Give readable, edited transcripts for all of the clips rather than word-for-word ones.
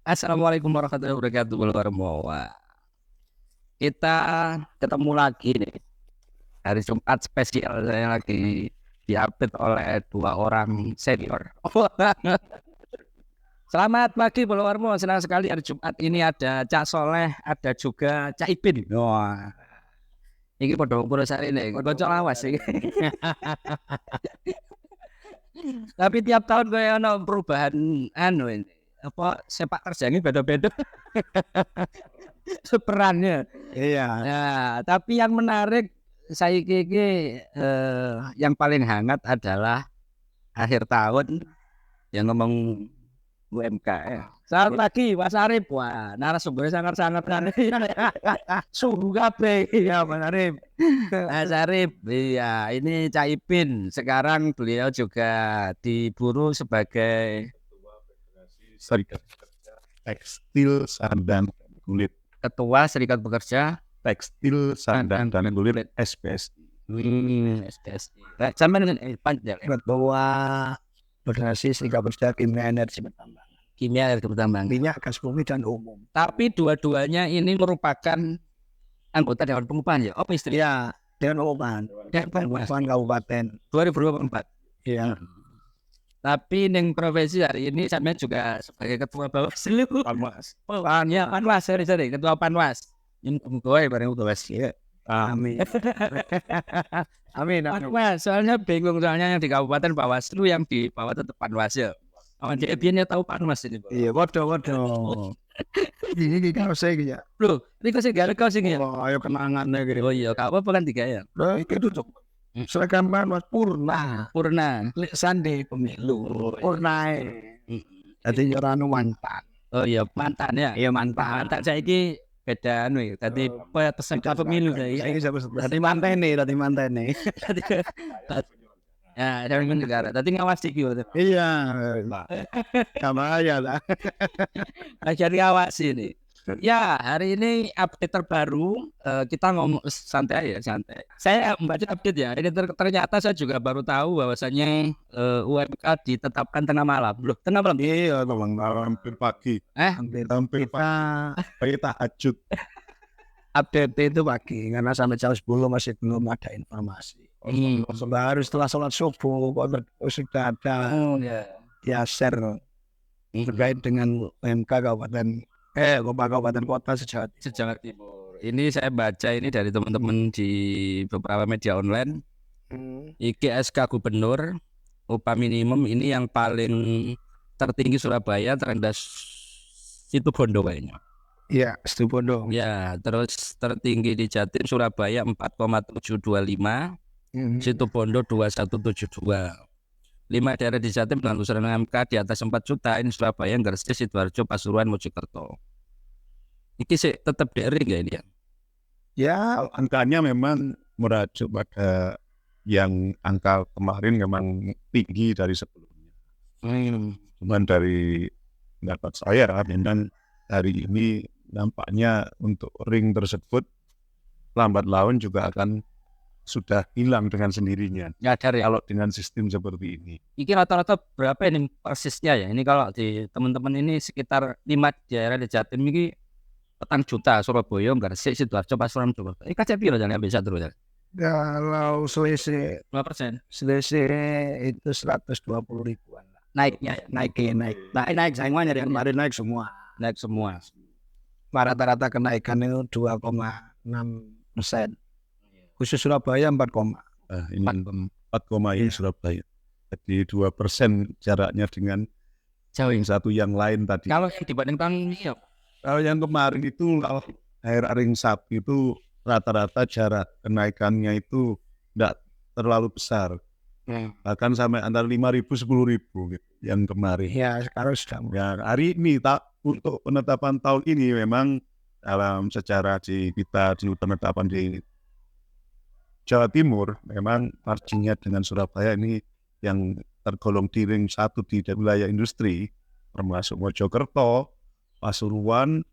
Assalamualaikum warahmatullahi wabarakatuh. Kita ketemu lagi nih hari Jumat spesial. Saya lagi diupdate oleh dua orang senior. Selamat pagi Bolwarmo. Senang sekali hari Jumat ini ada Cak Soleh, ada juga Cak Ipin. Wah, ini podo umur saya ini, kocok lawas ini. Tapi tiap tahun gue ono perubahan ini. Apa sepak terjangnya beda-beda perannya. Iya. Nah, tapi yang menarik saya kiki yang paling hangat adalah akhir tahun yang ngomong UMKM. Selamat pagi Mas Arif. Wah, narasumbernya sangat-sangat kan. Suhu kabeh ya Mas Arif. Mas Arif, iya ini Cak Ipin. Sekarang beliau juga diburu sebagai Serikat Pekerja Tekstil Sandang dan Kulit. Ketua Serikat Pekerja Tekstil Sandang dan Kulit SPSI. SPSI. Sama dengan panjang. Ketua Federasi Serikat Pekerja Kimia Energi Bertambangan. Kimia Energi Bertambangan. Minyak, gas bumi dan umum. Tapi dua-duanya ini merupakan anggota Dewan Pengupahan ya? Apa istilahnya? Ya, Dewan Pengupahan. Dewan Pengupahan Kabupaten 2024. Iya. Tapi neng profesi hari ini saya juga sebagai ketua Bawaslu. Panwas. Ya Panwas, sorry ketua Panwas. Ini gue bareng Panwas ya. Amin. Amin. Panwas, soalnya bingung soalnya yang di Kabupaten Bawaslu, yang di bawah tetap Panwas ya. Oh, dia biasanya tahu Panwas ini. Iya, waduh. Ini kalau saya gitu ya. Loh, ini kau sih gak kau sih ya. Oh, ayo kenangannya gitu. Oh iya, kau apa kan tiga ya? Nah, itu tuh. Seragam Panwas Purna. Sandi pemilu. Purna. Jadi orang mantan. Oh iya, mantan ya. Iya mantan. Mantan saya ini beda nih. Tadi peserta pemilu saya. Ini tadi mantan nih. Ya, dari negara. Tadi ngawasi gitu. Iya. Sama aja lah. Jadi ngawasi nih. Ya, hari ini update terbaru. Kita ngomong santai. Saya membaca update ya. Ini ternyata saya juga baru tahu bahwasanya UMK ditetapkan tengah malam. Loh, tengah malam? Iya, memang hampir pagi. Hampir pagi tahajud. Update itu pagi, karena sampai jam 10 masih belum ada informasi. Baru setelah sholat subuh, sudah ada share terkait dengan UMK Kabupaten Kota Sejawa Timur. Ini saya baca ini dari teman-teman di beberapa media online. IGSK Gubernur, upah minimum ini yang paling tertinggi Surabaya, terendah Situbondo kayaknya. Iya, Situbondo. Ya, terus tertinggi di Jatim Surabaya 4,725, Situbondo 2172. 5 daerah di Jatim dengan usulan UMK di atas 4 juta, ini Surabaya, Gresik, Sidoarjo, Pasuruan, Mojokerto. Ini sih tetap daring ya ini ya? Ya, angkanya memang merujuk pada yang angka kemarin memang tinggi dari sebelumnya. Cuman dari pendapat saya, dan hari ini nampaknya untuk ring tersebut lambat laun juga akan sudah hilang dengan sendirinya. Nyadar ya? Kalau dengan sistem seperti ini. Ini rata-rata berapa ini persisnya ya? Ini kalau di teman-teman ini sekitar 5 daerah di Jatim ini 4 juta, Surabaya, Gresik, Sidoarjo, Pasuruan, Mojokerto. Ini KCP loh jangan bisa terus ya. Kalau selisih 5%. Selisih itu 120 ribuan. Naiknya ya? Naik semuanya dari kemarin naik semua. Rata-rata kenaikan itu 2,6%. Khusus Surabaya 4, ini 4, ini Surabaya. Jadi 2% jaraknya dengan jauh yang satu yang lain tadi. Kalau yang dibandingkan iya. Kalau yang kemarin itu daerah ring 1 itu rata-rata jarak kenaikannya itu tidak terlalu besar. Bahkan sampai antara 5.000 10.000 gitu yang kemarin. Ya, sekarang sudah. Ya, hari ini untuk penetapan tahun ini memang dalam sejarah kita di penetapan di Jawa Timur memang marginnya dengan Surabaya ini yang tergolong di ring 1 di wilayah industri, termasuk Mojokerto, Pasuruan,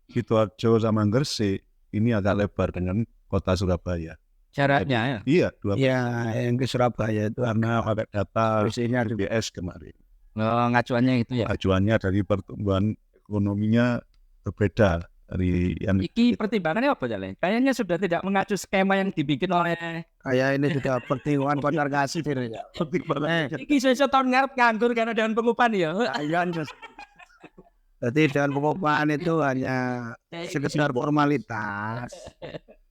Sidoarjo sama Gresik, ini agak lebar dengan kota Surabaya. Jaraknya ya? Iya, 2%. Iya, yang ke Surabaya itu karena pakai data BPS kemarin. Ngacuannya itu ya? Ngacuannya dari pertumbuhan ekonominya berbeda dari yang Iki pertimbangannya apa Jale? Kayaknya sudah tidak mengacu skema yang dibikin oleh Kayak ini sudah pertimbangan kocar kasih ya. iki sesuk tahun ngarep nganggur karena dengan pengupahan ya. Ayan, jadi dengan pengupahan itu hanya sekedar formalitas.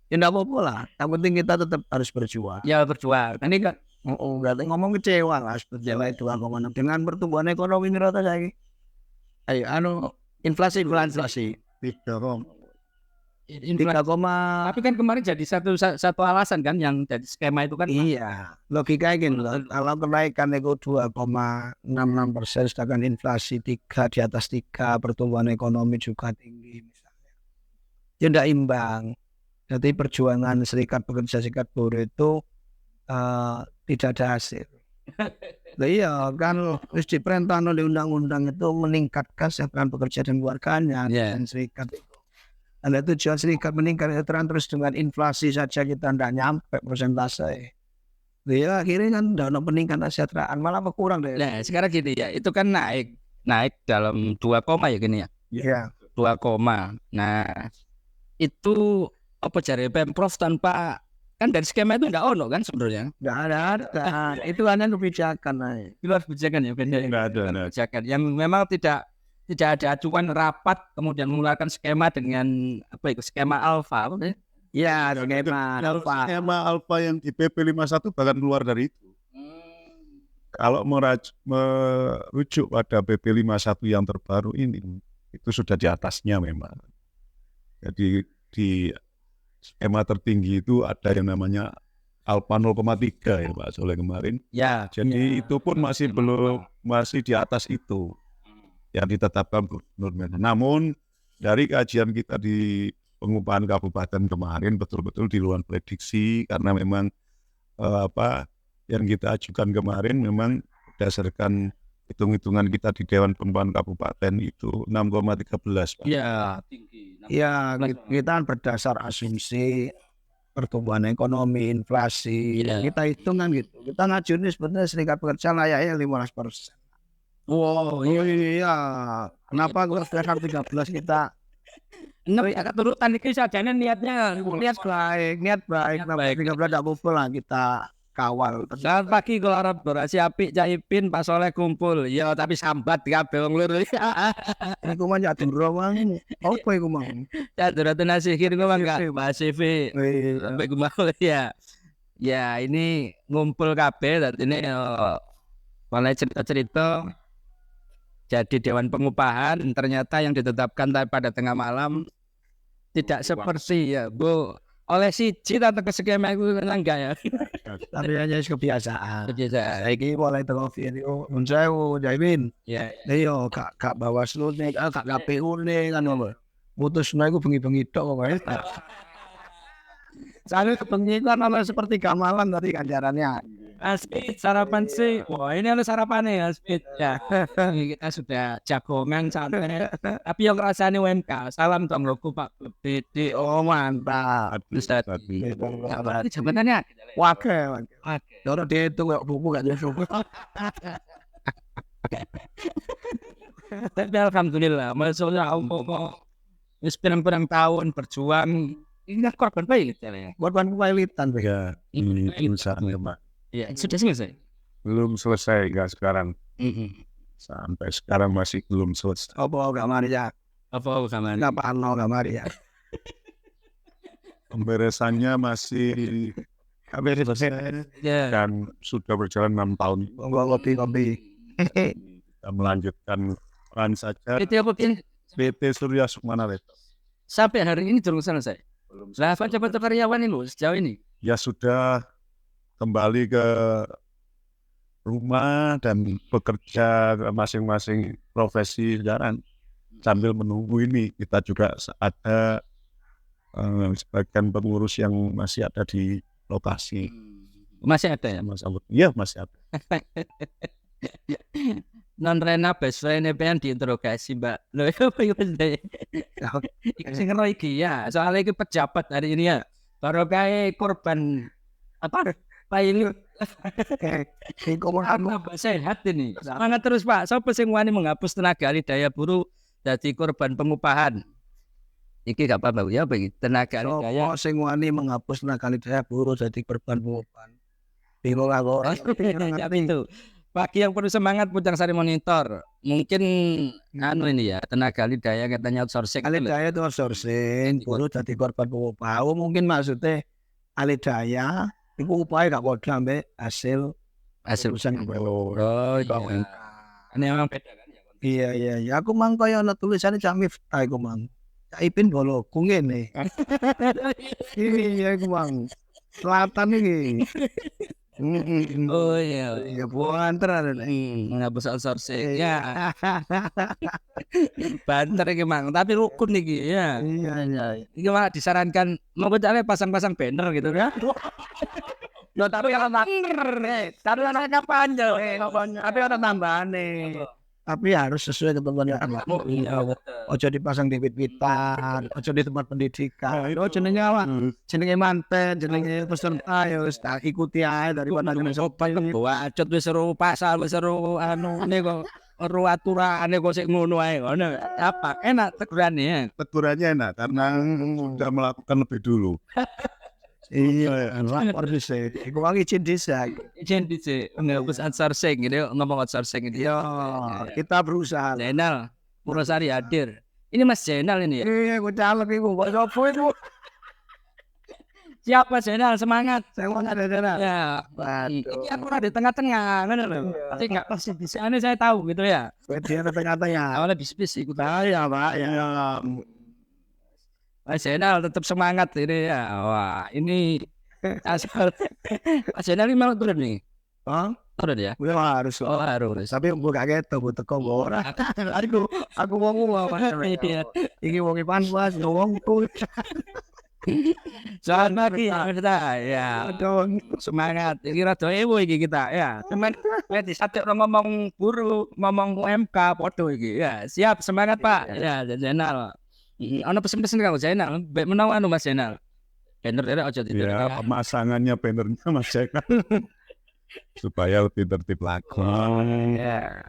Ya enggak apa-apa lah. Yang penting kita tetap harus berjuang. Ya berjuang. Ini kan Berarti ngomong kecewa lah berjalan 2,6 dengan pertumbuhan ekonomi ini rata saya. Ayo, inflasi. didorong 3, tapi kan kemarin jadi satu alasan kan yang jadi skema itu kan. iya. Logika gini loh. Kalau kenaikan itu 2,66%, sedangkan inflasi 3 di atas 3, pertumbuhan ekonomi juga tinggi misalnya. Ya tidak imbang. Jadi perjuangan serikat pekerja serikat buruh itu tidak ada hasil. Nah, iya kan harus diperintahkan oleh undang-undang itu meningkatkan kesejahteraan pekerja dan keluarganya dan serikat itu. Ada tujuan serikat meningkat terus dengan inflasi saja kita tidak nyampe persentase. Ya akhirnya kan tidak ada peningkatan kesejahteraan malah berkurang deh. Nah sekarang gini ya, itu kan naik dalam 2, ya gini ya. Iya. 2, nah itu apa cari Pemprov tanpa kan dari skema itu enggak ono kan sebenarnya. Enggak ada. Itu hanya kebijakan aja. Itu harus kebijakan ya, nggak ada. kebijakan yang memang tidak ada acuan rapat kemudian mengeluarkan skema dengan skema alfa apa ya? Iya, skema alfa. Skema alfa yang di PP 51 bahkan keluar dari itu. Kalau merujuk pada PP 51 yang terbaru ini, itu sudah di atasnya memang. Jadi di skema tertinggi itu ada yang namanya alfa 0,3 ya Pak Soleh kemarin. Ya. Jadi itu pun masih di atas itu yang ditetapkan gubernur. Namun dari kajian kita di pengupahan kabupaten kemarin betul-betul di luar prediksi karena memang yang kita ajukan kemarin memang berdasarkan hitung-hitungan kita di Dewan Pengupahan Kabupaten itu 6,13 Pak. Iya, tinggi. Ya, kita kan berdasar asumsi pertumbuhan ekonomi, inflasi. Kita hitung kan gitu. Kita ngajuin sebenarnya serikat pekerja layaknya 15%. Wow, iya. Kenapa gue sekarang 13 kita? Agak turutan ini sajane niat baik. 13 tidak apa-apa lah kita kawal. Selamat pagi kalau Arab Dorasi Apik Cak Ipin Pak Soleh kumpul. Ya tapi sambat kabeh wong loro. Aku mah jatuh rawang. Apa iku mau? Jatuh nasihir gua enggak Mbak CV. Sampai gua mau ya. Ya ini ngumpul kabeh dan ini mulai cerita-cerita jadi Dewan Pengupahan ternyata yang ditetapkan pada tengah malam tidak seperti ya Bu oleh siji atau ke skema itu enggak ya. Tapi hanya kebiasaan. Saiki mulai tengok video Unsewu Jaimin. Ya. Iya gak Bawaslu nih, gak KPU nih kan lho. Putusna iku bengi-bengi tok kok. Saya kebengi kan ana seperti gamalan tadi ganjarannya. Aspid sarapan sih. Wah ini ada sarapan ya Aspid ya. Kita sudah jagongan santai. Tapi yang rasanya UMK. Salam dong loku Pak BD. Oh mantap. Ustaz. Jabatannya Wakil. Orang dia itu nggak buku gak jadi syukur. Tapi alhamdulillah. Maksudnya Allah. Pirang-pirang tahun berjuang. Ini kan korban baik ya. Korban kepailitan. Ya, ini urusannya Pak. Ya, sudah selesai. Belum selesai enggak sekarang. Sampai sekarang masih belum selesai. Apa gak mari ya? Apa kabar? Gak paham gak mari ya? Pemberesannya masih selesai dan sudah berjalan 6 tahun. Kopi. Kita melanjutkan peran saja. PT apa ini? PT Surya Sukmana Leto. Sampai hari ini belum selesai. Lah pejabat karyawan ini sejauh ini. Ya sudah kembali ke rumah dan bekerja masing-masing profesi sekarang. Sambil menunggu ini kita juga ada sebagian pengurus yang masih ada di lokasi. Masih ada ya? Iya masih ada. Non Rena best friend pengen diinterogasi Mbak. Loh apa itu? Sing ngero iki ya. Soalnya iki pejabat hari ini ya. Baru kayak korban apa? Pak ini sehat ini. Semangat terus Pak. Sopo sing wani menghapus tenaga alih daya buruh jadi korban pengupahan. Iki gak apa-apa ya bagi tenaga daya. Sopo sing wani menghapus tenaga daya buruh jadi korban pengupahan. Bingung aku. Itu. Bagi yang perlu semangat Pucang Sari Monitor. Mungkin ini ya tenaga daya katanya outsourcing. Ahli daya itu outsourcing, buruh jadi korban pengupahan. Mungkin maksudnya ahli daya itu upaya gak kode sampai hasil urusan buruh. Oh iya. Ini memang beda kan ya. Iya. Aku mang kaya ana tulisane Cak Miftah iku mang. Cak Ipin boloku ngene. Iya iku mang. Selatan iki. Oh iya. Ya banter ada. Menghapus outsourcing. Ya. Banter iki mang, tapi rukun iki ya. Iya. Iki malah disarankan mau caranya pasang-pasang banner gitu ya. Loh tapi kalau tapi anaknya panjang. Tapi ada tambahane. Tapi harus sesuai ketentuan yang ada. Iya betul. Ojo dipasang di wit-witan, ojo di tempat pendidikan. Oh jenenge apa? Jenenge manten, jenenge peserta ya wis tak ikuti ae daripada jenenge sopan. Wajut wis seru pasal wis seru anune kok ero aturane kok sik ngono ae ngono. Apa enak tegurane. Tegurannya enak karena sudah melakukan lebih dulu. Iya, lapor dhisik. Iku wong izin desa. Izin dhisik ngapus outsourcing gitu ngomong outsourcing gitu. Iya, kita berusaha. Zainal Purwosari hadir. Ini Mas Zainal ini ya. Iya, aku caleg iku, kok sopo itu? Siapa Zainal semangat. Saya mau ada dana. Ya, ini aku ada di tengah-tengah ngono lho. Tapi enggak pasti di sana saya tahu gitu ya. Dia ada tengah-tengah. Awalnya bis-bis ikut. Ya, Pak. Ya. Mas Zainal tetap semangat ini ya. Wah, ini asal Mas Zainal ini malah turun nih. Hah? Turun ya? Gue harus. Oh, harus. Tapi gue kaget tuh, gue teko ora. Aku ngomong apa? Iki wong panwas, ngomong tuh. Selamat pagi ya. Aduh, Semangat. Ini rada ewo iki kita ya. Cuman di satu orang ngomong buruh, ngomong UMK podo iki ya. Siap, semangat Pak. Ya, Zainal. Ana pesen-pesen kanggo Zainal. Baik menawa Mas Zainal. Banner aja tidur. Ya, pemasangannya bannernya Mas Zainal. Supaya lebih tertib lagi. Ya.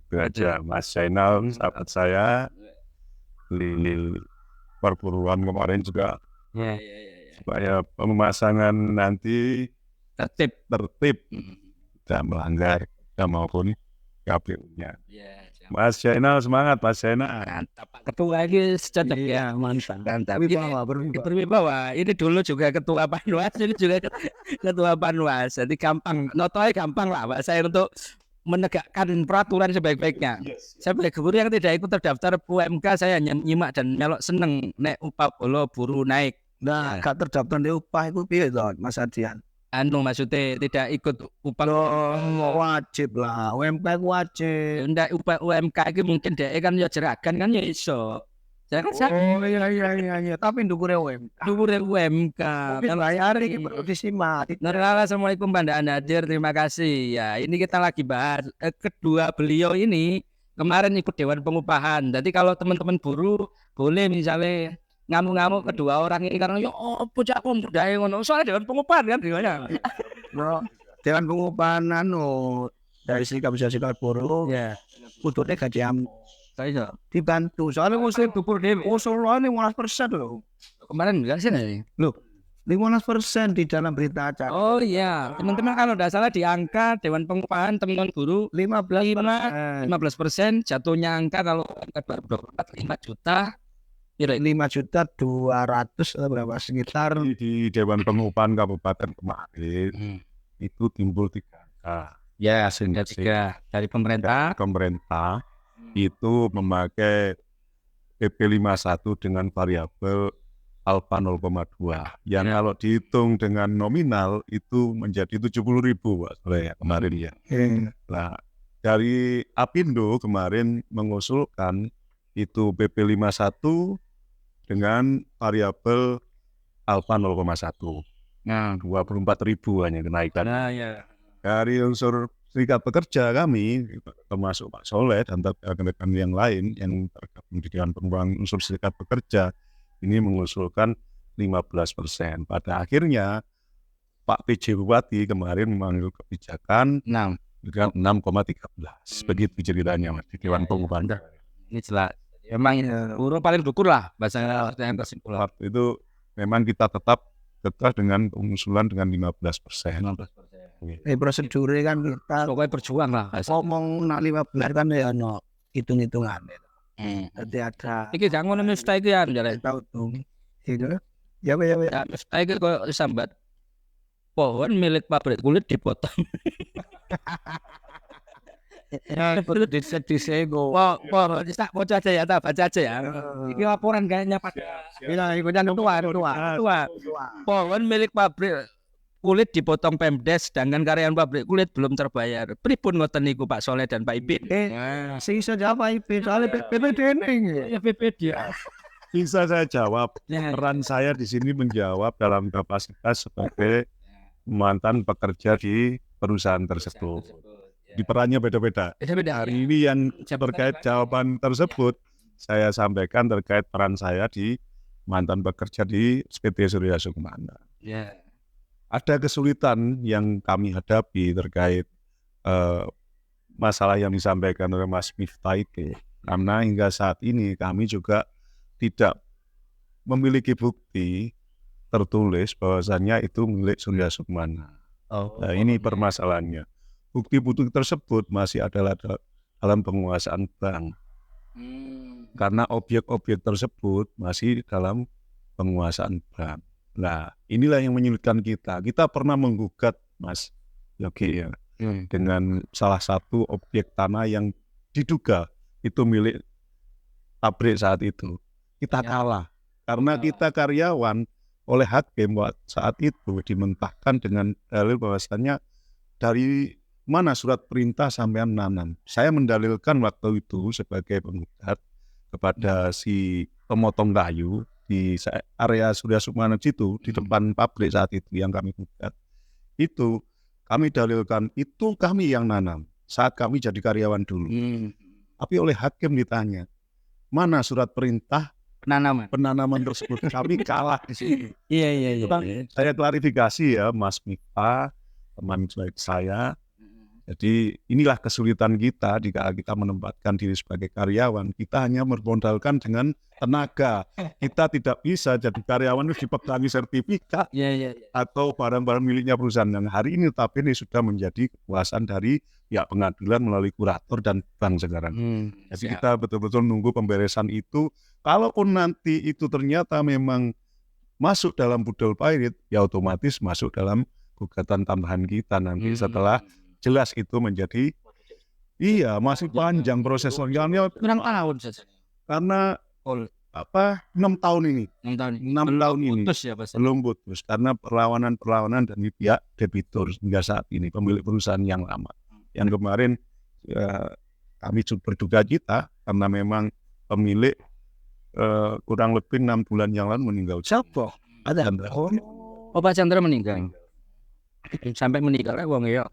Itu aja Mas Zainal, sahabat saya. Lili perburuan kemarin juga. Ya. Supaya pemasangan nanti Tertib. tidak melanggar maupun KPU-nya. Ya. Mas Zainal semangat Mas Zainal. Mantap Pak Ketua lagi cocok ya. Mantap. Berwibawa. Ini dulu juga Ketua Panwas, ini juga Ketua Panwas. Jadi gampang, notonya gampang lah Pak saya untuk menegakkan peraturan sebaik-baiknya. Saya sebagai guru yang tidak ikut terdaftar UMK, saya hanya nyimak dan melok seneng nek upah bolo buruh naik. nah, gak terdaftar di upah itu piye to, Mas Adian? Maksudnya tidak ikut upah. Wajib lah, UMK wajib. Ndak upah UMK itu mungkin dia kan ya jeragan kan ya iso. Oh iya. Tapi ndukure UMK. Dhuwure UMK. Tapi bayar iki baru disimak. Assalamualaikum Pak Nadir, terima kasih. Ya, ini kita lagi bahas kedua beliau ini kemarin ikut Dewan Pengupahan. Jadi kalau teman-teman buruh boleh misalnya ngamuk-ngamuk kedua orang ini karena ya opo cak aku budaya ngono. Soalnya Dewan Pengupahan kan dingonya. Bro, Dewan Pengupahan dari Serikat Buruh. Ya. Kudune gaji am. Saya Dibantu. Soalnya usul dukur dhewe. Usulane 15% loh. kemarin enggak sih nih. Loh, 15% di dalam berita acara. Oh iya, teman-teman kalau tidak salah di angka Dewan Pengupahan teman-teman buruh 15% jatuhnya angka kalau angka 5 juta. 5.200.000 atau berapa sekitar Di Dewan Pengupahan Kabupaten kemarin itu timbul 3 angka. Ya, sehingga 3 dari pemerintah. Pemerintah itu memakai PP 51 dengan variabel alfa 0,2 yang kalau dihitung dengan nominal itu menjadi 70.000 Pak Soleh kemarin ya. Nah, dari Apindo kemarin mengusulkan itu PP 51 dengan variabel alfa 0,1. Nah, 24.000 hanya kenaikan. nah ya. Dari unsur Serikat Pekerja kami, termasuk Pak Soleh dan rekan-rekan yang lain yang tergabung di Dewan Pengupahan unsur Serikat Pekerja, ini mengusulkan 15%. Pada akhirnya Pak PJ Bupati kemarin mengambil kebijakan 6,13. Begitu ceritanya Mas di Dewan Pengupahan. Ini jelas. Emang buruh paling dukur lah bahasa yang tersimpul. Itu memang kita tetap kekeh dengan pengusulan dengan 15%. 15%. Prosedurnya kan kita Pokoknya berjuang lah. ngomong nak 15 kan ya no hitung-hitungan. Jadi ada Iki jangan ngono mesti iki ya jare. tahu tuh. Itu ya. Ya mesti iki koyo sambat. Pohon milik pabrik kulit dipotong. Ya perlu disego. Pohon tak baca aja ya, tak baca aja ya. Iki laporan kayaknya pada Ya ikutan tua. pohon milik pabrik kulit dipotong Pemdes, sedangkan karyawan pabrik kulit belum terbayar. Pripun ngoten niku Pak Soleh dan Pak Ipin? Sing iso jawab IP soalnya PPD ning. Ya PP dia. Bisa saya jawab. Ya. Peran saya di sini menjawab dalam kapasitas sebagai mantan pekerja di perusahaan tersebut. Di perannya beda-beda. Beda-beda. Hari ini yang terkait jawaban tersebut saya sampaikan terkait peran saya di mantan pekerja di PT Surya Sukmana. Ya. Ada kesulitan yang kami hadapi terkait masalah yang disampaikan oleh Mas Miftah itu. Karena hingga saat ini kami juga tidak memiliki bukti tertulis bahwasannya itu milik Surya Sukmana. Nah, ini permasalahannya. Bukti-bukti tersebut masih adalah dalam penguasaan bank. Karena objek-objek tersebut masih dalam penguasaan bank. Nah, inilah yang menyulitkan kita. Kita pernah menggugat, Mas Yogi, ya, dengan salah satu objek tanah yang diduga itu milik pabrik saat itu. Kita kalah. Karena kita karyawan oleh hakim saat itu dimentahkan dengan dalil bahwasannya dari mana surat perintah sampean nanam. Saya mendalilkan waktu itu sebagai penggugat kepada si pemotong kayu di area Surya Sukmana itu di depan pabrik saat itu yang kami gugat. Itu kami dalilkan itu kami yang nanam saat kami jadi karyawan dulu. Tapi oleh hakim ditanya, mana surat perintah penanaman tersebut? Kami kalah di sini. Iya. Saya klarifikasi ya, Mas Miftah, teman baik saya. Jadi inilah kesulitan kita jika kita menempatkan diri sebagai karyawan. Kita hanya bermodalkan dengan tenaga. Kita tidak bisa jadi karyawan itu dipegangi sertifikat atau barang-barang miliknya perusahaan yang hari ini, tapi ini sudah menjadi kekuasaan dari pihak pengadilan melalui kurator dan bank sekarang. Jadi kita betul-betul nunggu pemberesan itu. Kalaupun nanti itu ternyata memang masuk dalam budal pairit, ya otomatis masuk dalam gugatan tambahan kita nanti setelah jelas itu menjadi masih panjang proses sosialnya. Kurang tahun saja. Karena 6 tahun ini. 6 tahun ini putus ya Pak. belum putus karena perlawanan dari pihak debitur hingga saat ini, pemilik perusahaan yang lama. Yang kemarin kami berduka cita karena memang pemilik kurang lebih 6 bulan yang lalu meninggal. Siapa? Ada. Pak Chandra meninggal. Sampai meninggal wong ya.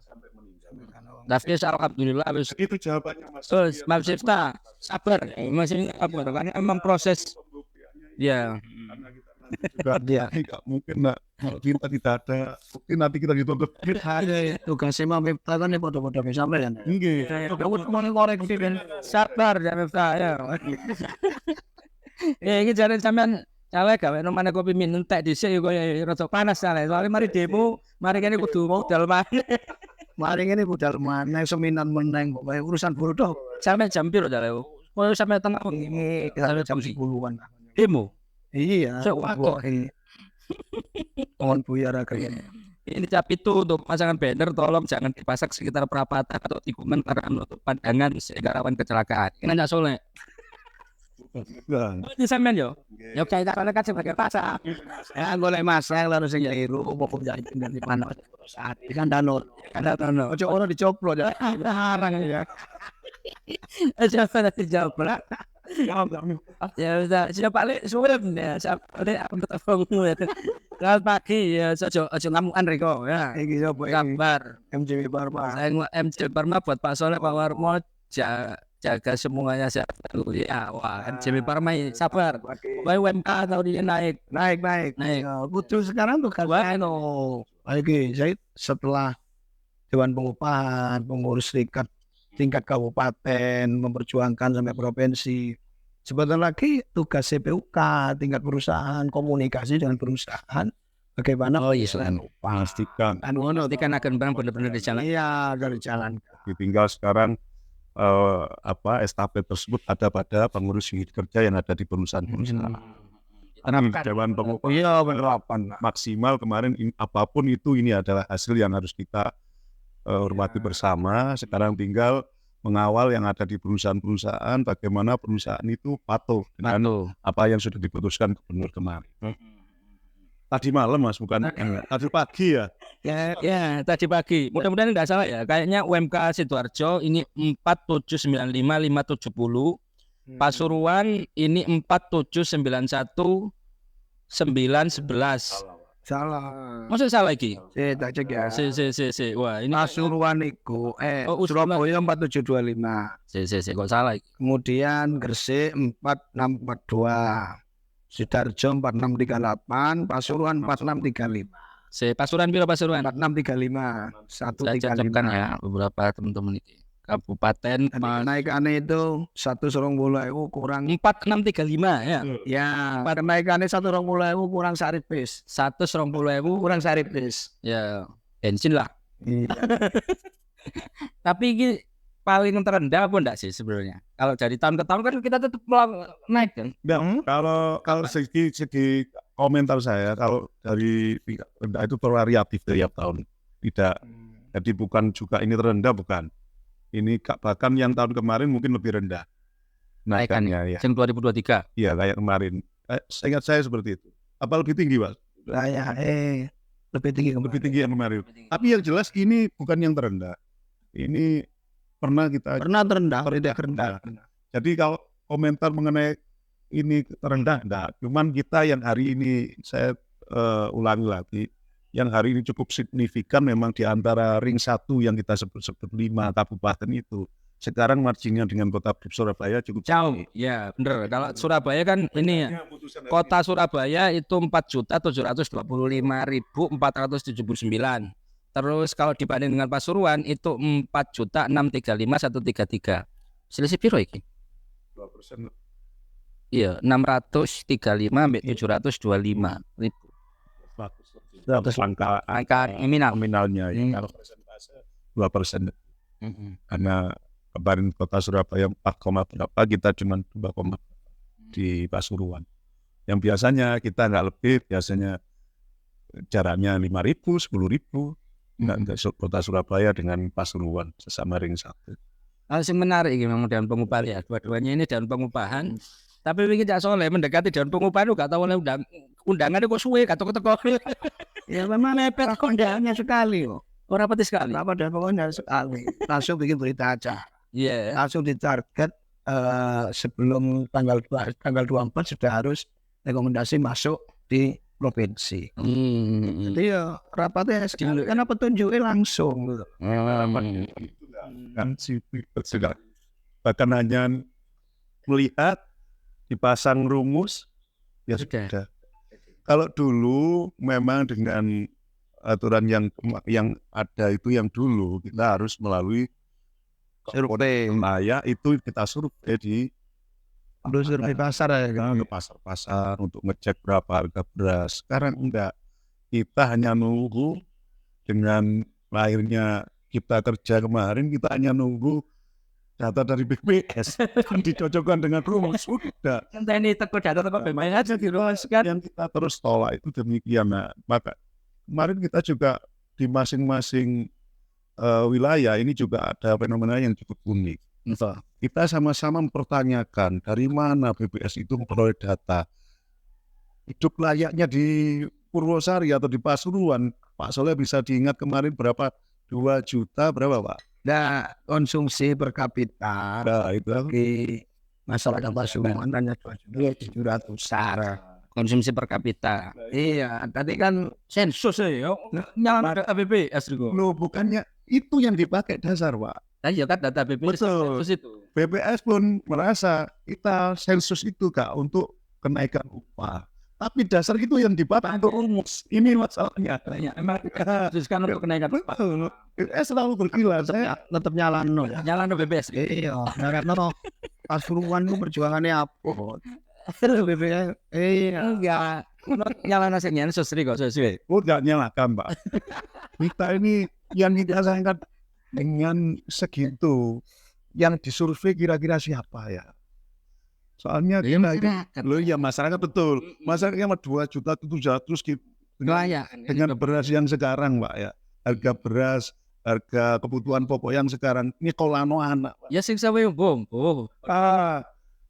Tapi alhamdulillah habis Itu jawabannya Mas. Mas Miftah, sabar. Masih apa kan emang proses ya. Juga nggak mungkin kalau kita tidak ada mungkin nanti kita dituntut. Tugasnya Mas Miftah kan foto-foto sampai kan. Nggih. Koreksi ben Sabar ya Miftah ya. Iki jare sampean cawe gawe nomane kopi minum tek dhisik yo koyo rada panas soalnya mari demo, mari kene kudu modal maneh. Mari ini budal mana seminan meneng pokoknya urusan buruh doh. Sampai jam piro jare? Koyo sampai tengah Ini kita jam 10-an. demo. Iya. Wah, Mohon buyar kayaknya. ini cap itu untuk pasangan banner tolong jangan dipasang sekitar perapatan atau tikungan karena menutup pandangan sehingga rawan kecelakaan. Ini nanya Soleh. Ini sampean yo. Ya kayak tak kan sebagai pasang. Ya golek masang lalu sing keliru pokok jadi dari mana saat ini kan danur. Ojo orang dicoplo ya. Larang ya. Siapa nanti jawab lah. Ya sudah, sudah balik suwem ya. Balik aku ketemu ya. Selamat pagi ya, ojo ngamukan Riko ya. Iki sapa Kabar MJB Barma. Saya MC Barma buat Pak Soleh, Pak Warmo, jaga semuanya sehat dulu ya. Wah, MC Barma sabar. Baik UMK tahun ini naik. Butuh sekarang tuh kan. Lagi saya setelah Dewan Pengupahan, pengurus tingkat kabupaten, memperjuangkan sampai provinsi. Sebentar lagi tugas CPUK tingkat perusahaan, komunikasi dengan perusahaan, bagaimana penyesuaian upah. Pastikan. Nanti kan akan barang benar-benar di jalan. Iya, dari jalan. Tinggal sekarang estafet tersebut ada pada pengurus unit kerja yang ada di perusahaan-perusahaan. Dewan pengupahan Iya, penerapan. maksimal kemarin apapun itu ini adalah hasil yang harus kita hormati bersama. Sekarang tinggal mengawal yang ada di perusahaan-perusahaan, bagaimana perusahaan itu patuh dengan apa yang sudah diputuskan gubernur kemarin. Tadi malam Mas, bukan tadi pagi ya. Ya, tadi pagi. Mudah-mudahan tidak salah ya. Kayaknya UMK Sidoarjo ini 4795570. Pasuruan ini 4791911. Salah. Maksud salah lagi? Tak cek ya. Wah, ini Pasuruan iku Surabaya 4725. kok salah iki? Kemudian Gresik 4642. Sidoarjo 4638, Pasuruan 4635. Pasuruan piro Pasuruan? 4635. Saya cocokkan ya beberapa teman-teman ini. Kabupaten Kenaikannya itu 120.000 kurang 4635 ya. ya kenaikannya 120.000 kurang saripis 120.000 kurang saripis ya bensin lah. iya. Tapi ini paling terendah apa enggak sih sebenarnya? Kalau dari tahun ke tahun kan kita tetap naik kan? Kalau segi komentar saya, kalau dari rendah itu variatif tiap tahun. Tidak, jadi bukan juga ini terendah, bukan. Ini bahkan yang tahun kemarin mungkin lebih rendah. Naikannya ya. Yang 2023. Iya, kayak kemarin. Ingat saya seperti itu. Apa lebih tinggi, Pak? Lebih tinggi yang kemarin. Tapi yang jelas ini bukan yang terendah. Ini pernah terendah. Jadi kalau komentar mengenai ini terendah, enggak. Cuman kita yang hari ini saya ulangi lagi, yang hari ini cukup signifikan memang di antara ring 1 yang kita sebut 5 kabupaten itu. Sekarang marginnya dengan kota Surabaya cukup jauh. Ya, benar. Kalau Surabaya kan ini ya. Kota Surabaya itu 4.725.479. Terus kalau dibanding dengan Pasuruan itu 4.635.133. Selisih piro iki? 2%. Iya, 635 sampai 725 ribu. 100 angka nominalnya ya. Kalau persentase 2%. Karena kemarin kota Surabaya 4, berapa, kita cuma 2, di Pasuruan. Yang biasanya kita nggak lebih, biasanya jaraknya 5.000, 10.000. Kota Surabaya dengan Pasuruan sesama ring 1. Yang menarik ini memang daun pengupahan ya. Dua-duanya ini daun pengupahan. Tapi bikin Cak Soleh mendekati daun pengupahan itu gak tahu oleh undangannya kok suwe, gak teko-teko. Ya memang mepet undangannya sekali kok. Oh, rapati sekali. Apa dan pokoknya sekali. Langsung bikin berita aja. Iya. Langsung ditarget sebelum tanggal 24 sudah harus rekomendasi masuk di provinsi. Jadi ya rapatnya sekali karena petunjuknya langsung gitu. Kan sudah bahkan hanya melihat dipasang rumus ya sudah. Kalau dulu memang dengan aturan yang ada itu yang dulu kita harus melalui survei. Ya itu kita survei di survei pasar ya, ke pasar-pasar untuk ngecek berapa harga beras. Sekarang enggak, kita hanya nunggu dengan lahirnya kita kerja kemarin, kita hanya nunggu data dari BPS dicocokkan dengan rumus sudah. Ini teko data teko BPS dirumuskan. Yang kita terus tolak itu demikian. Nah, maka kemarin kita juga di masing-masing wilayah ini juga ada fenomena yang cukup unik. Kita sama-sama mempertanyakan dari mana BPS itu memperoleh data. Hidup layaknya di Purwosari atau di Pasuruan, Pak Soleh bisa diingat kemarin berapa? 2 juta berapa, Pak? Nah, konsumsi per kapita itu bagi masyarakat Pasuruan hanya 2.700 konsumsi per kapita. Iya, tadi kan sensus ya. Nyala BPS itu. Loh, bukannya itu yang dipakai dasar, Pak. Iya kan data BPS. Betul. Sensus itu. BPS pun merasa kita sensus itu Kak untuk kenaikan upah. Tapi dasar itu yang dipakai untuk rumus. Ini masalahnya. Emang khususkan untuk kenaikan upah. BPS selalu berkilah. Saya tetap nyalano ya. Nyalano BPS. Iya, karena Pasuruan itu perjuangannya apa? BPS Enggak. Nyala nasibnya sosri kok sosri. Tidak nyalakan Pak. Kita ini yang kita sayangkan dengan segitu yang disurvei kira-kira siapa ya? Soalnya lo ya masyarakat betul. Masyarakat yang 2.700.000 dengan beras yang sekarang Pak ya. Harga beras, harga kebutuhan pokok yang sekarang ini kolano anak. Ya sing sawe bom. Oh.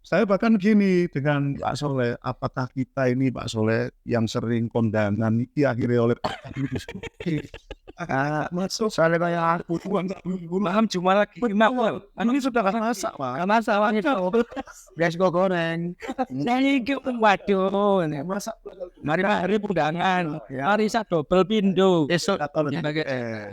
Saya bahkan gini dengan Pak Soleh, apakah kita ini Pak Soleh yang sering kondangan ini akhirnya oleh Pak masuk soalnya kayak Paham cuma lagi makwal. ini sudah masak Pak. masalah itu beras goreng. Saya iki waduh. Masak Mari undangan. Mari sak double pindo. Esok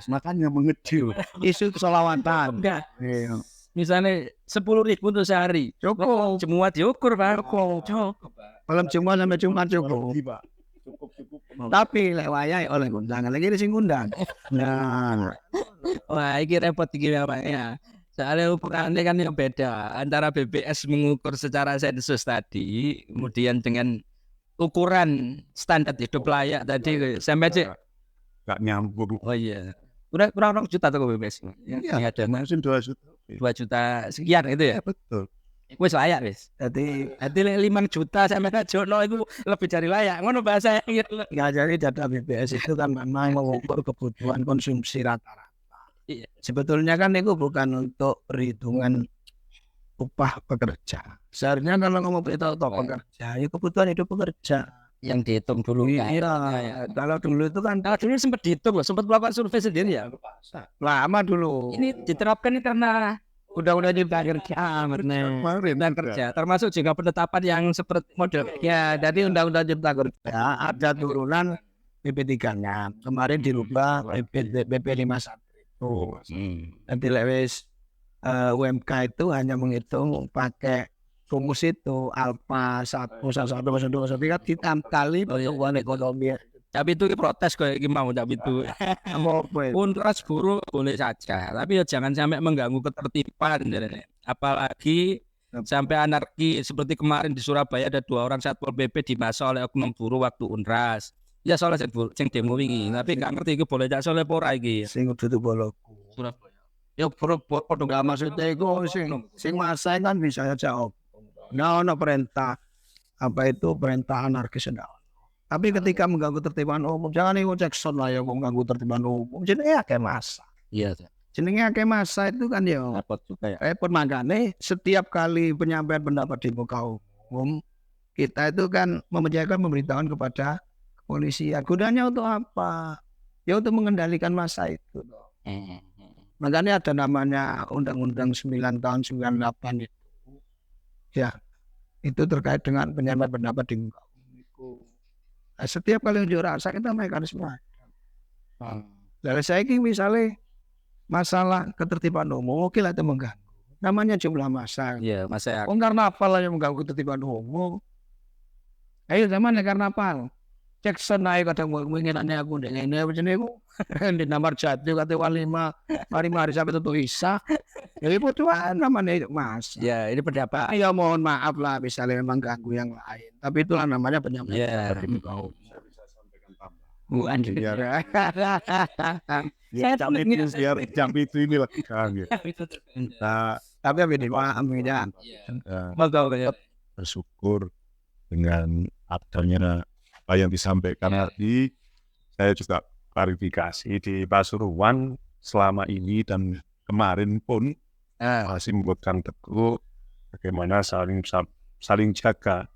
makanya mengecil. isu kesolawatan. Enggak. Iya. Misalnya 10.000 untuk sehari. Cukup. Semua diukur Pak. Cukup. Malam Jumat sampai Jumat cukup. Cukup. Tapi lek wayahe oleh undangan lagi sing ngundang. Nah, Wah, ini repot iki Pak ya. Soalnya ukurannya kan yang beda antara BPS mengukur secara sensus tadi, kemudian dengan ukuran standar hidup layak tadi sampai cek. Gak nyambung. Oh iya. Udah kurang 2 juta tuh BPS. Iya, Ada masih 2 juta. 2 juta sekian itu ya. Betul. Wis layak wis. jadi 5 juta sampai Jono itu lebih dari layak. Ngono bahasa gitu. nggak jadi data BPS itu kan memang mengukur kebutuhan konsumsi rata-rata. Iya. Sebetulnya kan itu bukan untuk perhitungan upah pekerja. Seharusnya kalau ngomong kita untuk pekerja, ya kebutuhan hidup pekerja. Yang dihitung dulu kan. Iya, kalau dulu itu kan Nah, dulu sempat dihitung loh, sempat melakukan survei sendiri ya. lama dulu. Ini diterapkan ini karena Undang-undang Cipta Kerja, Kemarin dan kerja, termasuk juga penetapan yang seperti model. ya, jadi Undang-Undang Cipta Kerja ada turunan BP3-nya. Kemarin dirubah BP 51. Oh, Nanti lewis UMK itu hanya menghitung pakai rumus itu alfa 1, 1, 1, 2, 3 ditambah pertumbuhan ekonomi. Tapi itu protes kayak gimana tapi itu. Untras buruh boleh saja, tapi ya jangan sampai mengganggu ketertiban. Apalagi sampai anarki seperti kemarin di Surabaya ada 2 orang Satpol PP dimasa oleh oknum buruh waktu Unras. Ya soalnya sing demo wingi, tapi gak ngerti itu boleh tak soalnya pora iki. Sing kudu boloku. Surabaya. Ya podo gak maksudnya iku sing masa kan bisa aja nah ono perintah apa itu perintah anarkis ada. Tapi ketika mengganggu tertiban umum jangan ikut Jackson lah yang mengganggu tertiban umum. Jenenge akeh masa. Iya. Jenenge akeh masa itu kan ya Repot juga ya. repot makanya setiap kali penyampaian pendapat di muka umum kita itu kan memberitahuan kepada kepolisian. Gunanya untuk apa? Ya untuk mengendalikan masa itu. Makanya ada namanya Undang-Undang 9 tahun 98 itu. Ya, itu terkait dengan penyampaian pendapat di muka umum. Nah, setiap kali unjuk rasa kita mekanisme. Dari saya ini misalnya masalah ketertiban umum, oke lah itu mengganggu. Namanya jumlah massa. Iya, masa Karnaval lah yang mengganggu ketertiban umum. Ayo zaman karnaval. Jackson naik kadang mengingatnya aku dengan ini macam ni aku di nomor jatuh kata walima mari sampai tutup isa. Jadi butuhan namanya mas. ya ini pendapat. Ya mohon maaf lah misalnya memang ganggu yang lain. Tapi itulah namanya penyampaian. Ya. bisa sampaikan tambah. Bukan Biar Saya jam itu ini lagi kan gitu. Nah, Tapi ini ya. bersyukur dengan adanya apa yang disampaikan tadi. Saya juga klarifikasi di Pasuruan selama ini dan kemarin pun masih membuatkan teguh bagaimana saling jaga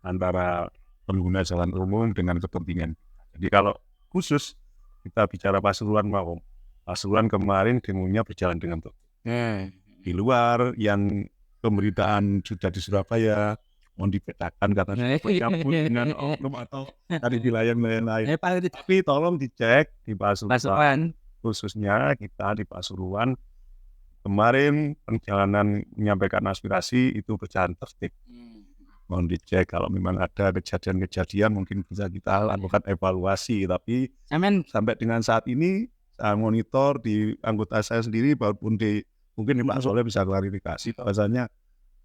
antara pengguna jalan umum dengan kepentingan. Jadi kalau khusus kita bicara Pasuruan mau Pasuruan kemarin demonya berjalan dengan tertib. Di luar yang pemberitaan sudah di Surabaya mau dipetakan katanya bercampur dengan oknum atau dari wilayah lain. Tapi tolong dicek di Pasuruan, khususnya kita di Pasuruan kemarin perjalanan menyampaikan aspirasi itu berjalan tertib. Mohon dicek kalau memang ada kejadian-kejadian mungkin bisa kita lakukan evaluasi. Tapi sampai dengan saat ini saya monitor di anggota saya sendiri, walaupun mungkin Pak Soleh bisa klarifikasi bahwasanya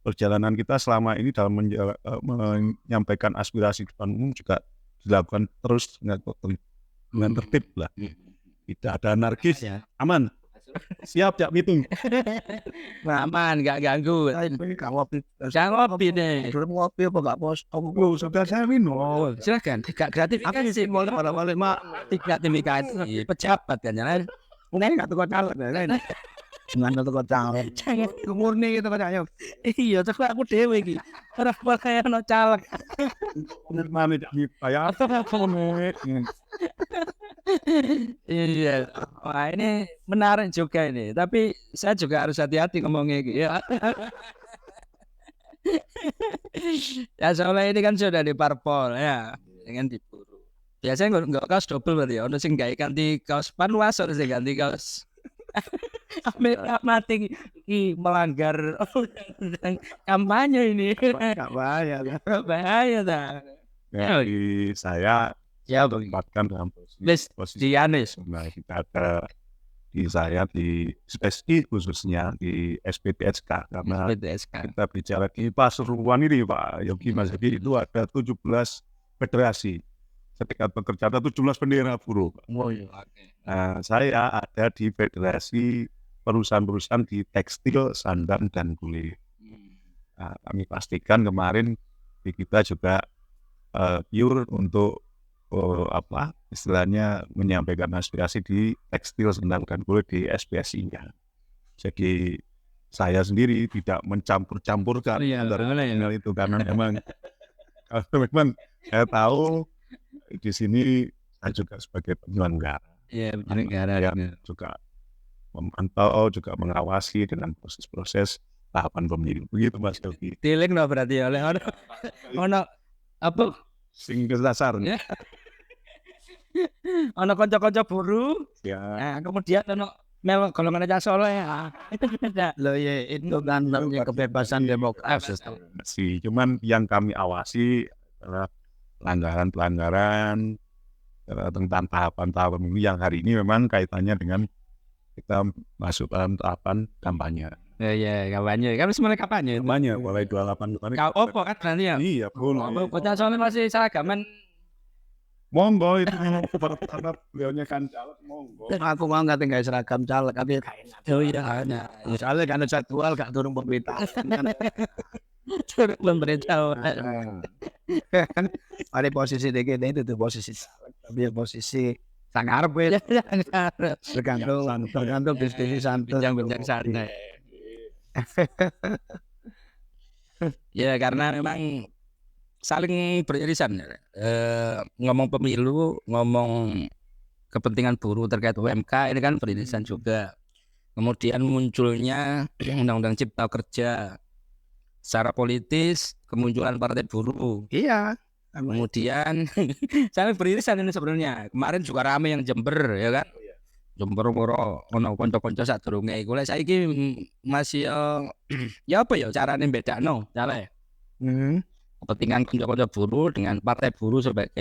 perjalanan kita selama ini dalam menyampaikan aspirasi depan umum juga dilakukan terus dengan tertib lah. Tidak ada anarkis, Ya. aman. Siap, Cak Pitung. Aman, nggak ganggu. Gak ngopi. Jangan ngopi deh. Dulu ngopi apa gak pos? Oh, sudah saya minum. Oh, silakan. Tidak gratifikasi. Balik mak. Tidak gratifikasi. Pejabat kan jalan. Ini gak tukar caleg. Dengan tukar caleg. Jangan. Murni gitu kan ayo. Iya, coba aku dewe iki. Ora kaya ono caleg. Bener mana Cak Miftah ya? Iya. Wah, ini menarik juga ini. Tapi saya juga harus hati-hati ngomongnya gitu ya. Ya soalnya ini kan sudah di parpol ya, dengan diburu. Biasanya nggak kaos double berarti ya. Ono sing gawe ganti kaos panwas, ono sing ganti kaos. Mati melanggar kampanye ini. Gak bahaya kan. Bahaya dah. Ya, saya Ya, tempatkan dalam Wis, posisi Dianis. nah, kita ada di saya di SPSI khususnya di SPTSK karena PTSK. kita bicara di Pasuruan ini Pak Yogi Mas Yogi itu ada 17 federasi serikat pekerja, ada 17 bendera buruh. Oh iya. Nah, saya ada di federasi perusahaan-perusahaan di tekstil, sandang dan kulit. Nah, kami pastikan kemarin di kita juga pure untuk istilahnya menyampaikan aspirasi di tekstil, sandang dan kulit di SPSI-nya. Jadi saya sendiri tidak mencampur-campurkan antara hal itu karena memang saya tahu di sini saya juga sebagai penyelenggara. Iya, penyelenggara. Juga memantau, juga mengawasi dengan proses-proses tahapan pemilu. Begitu Mas Yogi. Tiling no berarti oleh ono apa? Sing dasar. Ya. Ono kanca-kanca buruh. Ya. Nah, kemudian ono mel golongan aja soleh. Itu beda. Lo ya itu kan namanya kebebasan demokrasi. Cuman yang kami awasi adalah pelanggaran-pelanggaran tentang tahapan-tahapan pemilu yang hari ini memang kaitannya dengan kita masuk dalam tahapan kampanye. Ya, kampanye. Kan mulai kampanye. Kampanye mulai 28 kemarin. Kau opo kan nanti ya? Iya, boleh. Bocah soalnya masih seragaman. Monggo itu karena beliaunya kan caleg, monggo. Aku mau nggak tinggal seragam caleg, tapi Oh iya, nah. soalnya kan jadwal gak turun pemerintah. Pemerintah. Ada posisi DGD itu tuh posisi caleg, tapi ya posisi sangar tergantung diskusi santai. Bincang-bincang santai. Ya karena memang saling beririsan. Ngomong pemilu, ngomong kepentingan buruh terkait UMK ini kan beririsan juga. Kemudian munculnya Undang-Undang Cipta Kerja secara politis, kemunculan Partai Buruh. Iya. Kemudian saling beririsan ini sebenarnya. Kemarin juga rame yang Jember ya kan. Jember moro ono kanca-kanca sadurunge iku lek saiki masih ya apa ya carane bedakno cara kepentingan kanca-kanca buruh dengan partai buruh sebagai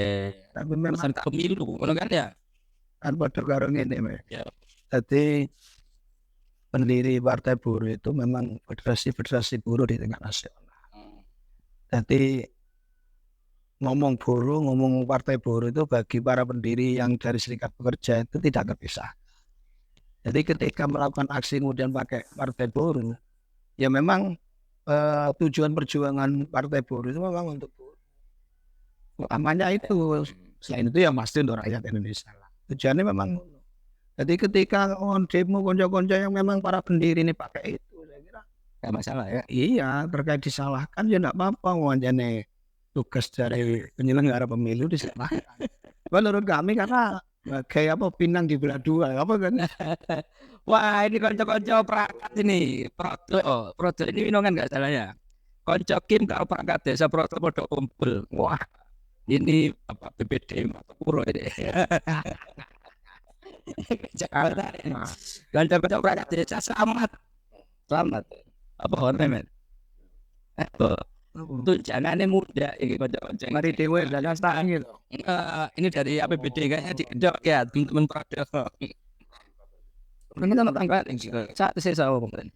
peserta pemilu ngono kan ya. Kan padha karo ngene Mas. Ya. Jadi pendiri partai buruh itu memang federasi buruh di tingkat nasional. Jadi ngomong buruh, ngomong partai buruh itu bagi para pendiri yang dari serikat pekerja itu tidak terpisah. Jadi ketika melakukan aksi kemudian pakai partai buruh, ya memang tujuan perjuangan partai buruh itu memang untuk buruh. Utamanya itu, selain itu ya pasti untuk rakyat Indonesia. Tujuannya memang. Jadi ketika demo konco-konco yang memang para pendiri ini pakai itu, saya kira Gak masalah ya. iya terkait disalahkan ya tidak apa-apa, wajannya tugas dari penyelenggara pemilu disalahkan. Menurut kami karena kayak apa pinang di belah dua apa kan? Wah ini konco-konco perangkat ini Prodo ini winongan nggak salah ya. Konco Kim kalau perangkat desa Prodo podo kumpul. Wah ini apa BPD Puro ini. Jakarta. Konco-konco perangkat desa selamat. Apa hotel? Tunjangannya muda ini konco-konco. Mari dewe dan staan gitu. Ini dari APBD kayaknya digendok ya teman-teman Prodo. Ini kan tanggal saat saya tahu kemarin.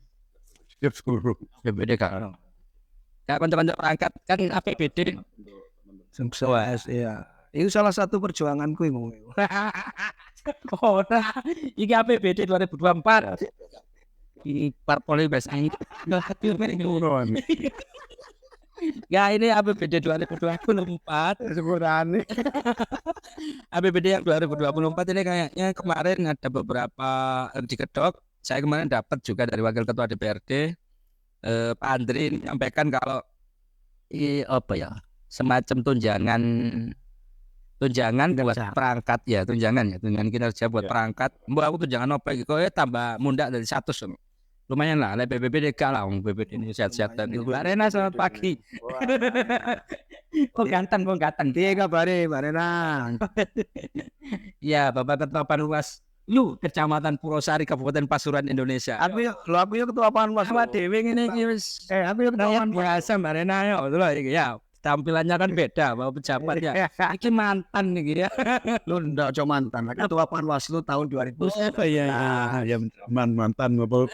Siap seluruh. APBD kan. Gak kanca-kanca perangkat kan APBD. Sukses ya. Itu salah satu perjuanganku iku. Ora, iki APBD 2024. Iki parpol wis ae. Ya ini APBD 2024 Sepurane. APBD yang 2024 ini kayaknya kemarin ada beberapa dikedok. Saya kemarin dapat juga dari Wakil Ketua DPRD Pak Andri menyampaikan kalau apa ya, semacam tunjangan buat perangkat ya, tunjangan kinerja buat perangkat. Mbak aku tunjangan apa gitu, tambah mundak dari 100. Lumayan lah, BPBD gak lah, BPBD ini sehat-sehat. Dan Mbak Rena selamat pagi. Kok ganteng. Piye kabare, Mbak Rena? Ya, Bapak Ketua Panwas lu Kecamatan Purwosari Kabupaten Pasuruan Indonesia. Aku ya ketua Panwas. Sama Dewi ini wis aku ya ketua biasa Mbak Rena ya, betul iki ya. Tampilannya kan beda, bawa pejabatnya. Iki mantan nih ya. Lu ndak cuma mantan, ketua Panwas lu tahun 2000. Iya. Ya mantan ngobrol.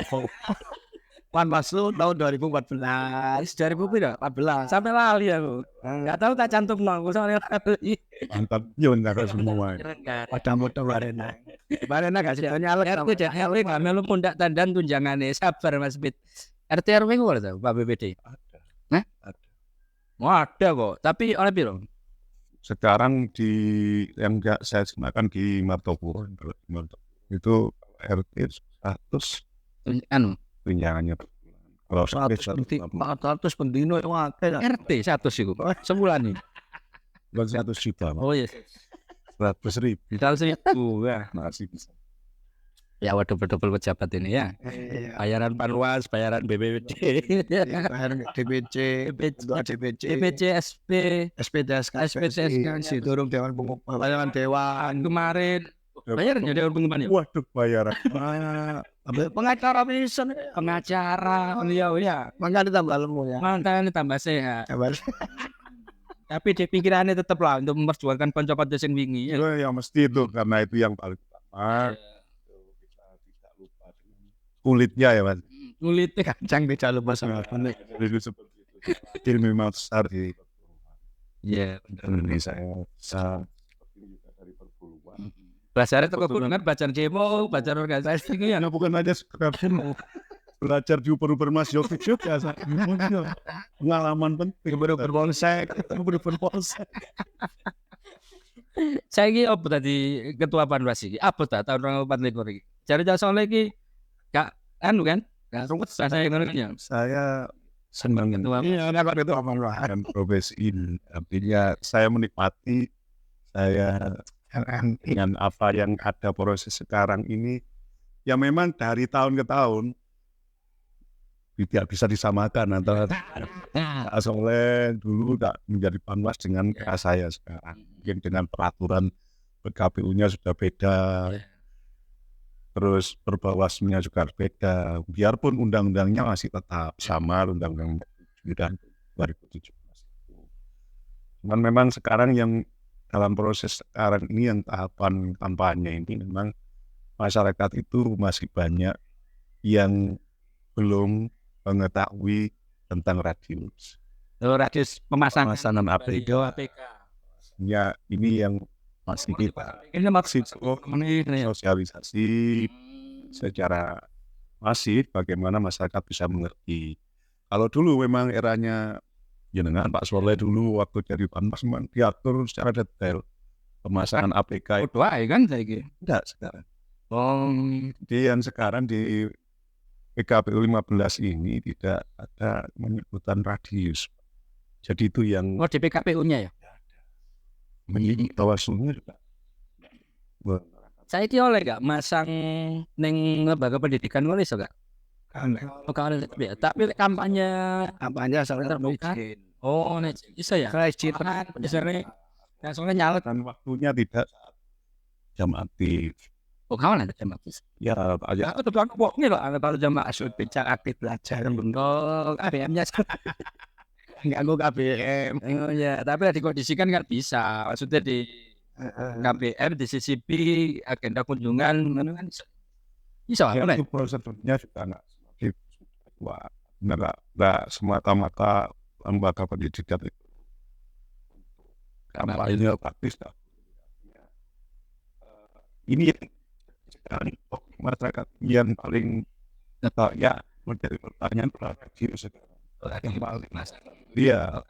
Panwas lu tahun 2014. 2014 sampai lali aku. Enggak tahu tak cantum nang soalnya lali. Mantan yo ndak semua. Pada motor Barena. Barena gak sih nyalek. RW gak melu pundak tandan tunjangane. Sabar Mas Bit. RT RW kok Pak BPD? Hah? Ada kok, tapi oleh piro? Sekarang di yang enggak saya gunakan di Martopuro itu RT 100 Anu, tunjangannya. Kalau 400 pendino itu akeh. RT 100 iku. Sebulan nih. bukan 100 juta, Oh iya. 100.000 Kita seribu ya. masih bisa. Ya waduh double pejabat ini ya. Bayaran Panwas, bayaran BPBD, Bayar DPC, DPC, SP, SPTSK, si turun Dewan Pengupahan Dewan kemarin. Bayar ya Dewan Pengupahan ya? Waduh, bayaran. pengacara bisa, Pengacara, ya. makanya ditambah lemu ya. Mantan tambah sehat. Tapi di pikirannya tetap lah untuk memperjuangkan konco-konco sing wingi. Ya mesti itu karena itu yang paling utama. Kita tidak lupa dengan kulitnya ya Mas. Kulitnya Kacang tidak lupa sama kulit. Jadi seperti itu. Jadi memang besar di Iya, Indonesia besar juga dari perpuluhan. Basarnya itu kan belajar demo, belajar organisasi gitu ya. Ya bukan aja sekedar belajar di uber Mas Yofi juga pengalaman penting Berpolsek. Saya ini apa tadi ketua Panwas ini? Apa tahun 2024 iki? Cari soal lagi gak anu kan? Gak ruwet saya ngono. Saya senang Ketua. Iya, ada ketua Panwas. dengan profesi ini. Artinya saya menikmati saya dengan apa yang ada proses sekarang ini. Ya memang dari tahun ke tahun tidak bisa disamakan antara Kak Soleh dulu tak menjadi Panwas dengan Kak saya sekarang. Mungkin dengan peraturan PKPU-nya sudah beda, terus perbawaslunya juga beda. Biarpun undang-undangnya masih tetap sama, undang-undang 2017. Cuman memang sekarang yang dalam proses sekarang ini yang tahapan kampanye ini memang masyarakat itu masih banyak yang belum mengetahui tentang radius. Radius Pemasangan APK. APK. Ya ini yang masih kita Ini maksud sosialisasi secara masif bagaimana masyarakat bisa mengerti. Kalau dulu memang eranya jenengan Pak Soleh dulu waktu jadi Panwas memang diatur secara detail pemasangan APK. doa kan saya gitu. Tidak sekarang. Oh, Jadi yang sekarang di PKPU 15 ini tidak ada penyebutan radius. Jadi itu yang di PKPU-nya ya. menjadi Bawaslu juga. Saya oleh gak masang neng lembaga pendidikan oleh so gak? Kalau ya, tapi kampanye Sangat terbuka. Oh, bisa ya. Kerajinan. Misalnya, soalnya nyala. Dan waktunya tidak jam aktif. Oh, kawan ada jam aktif. Ya aja. Aku tuh aku bohongnya loh. Kalau jam aktif bicara aktif belajar bentuk ABM-nya. Enggak aku KBM. Oh ya, tapi dikondisikan kan bisa. Maksudnya di KBM, di CCP, agenda kunjungan, kan bisa. Ya, itu prosedurnya juga nggak semata-mata lembaga pendidikan itu kampanye praktis. Ini yang sekarang masyarakat yang paling ya menjadi pertanyaan sekarang. Yang paling dia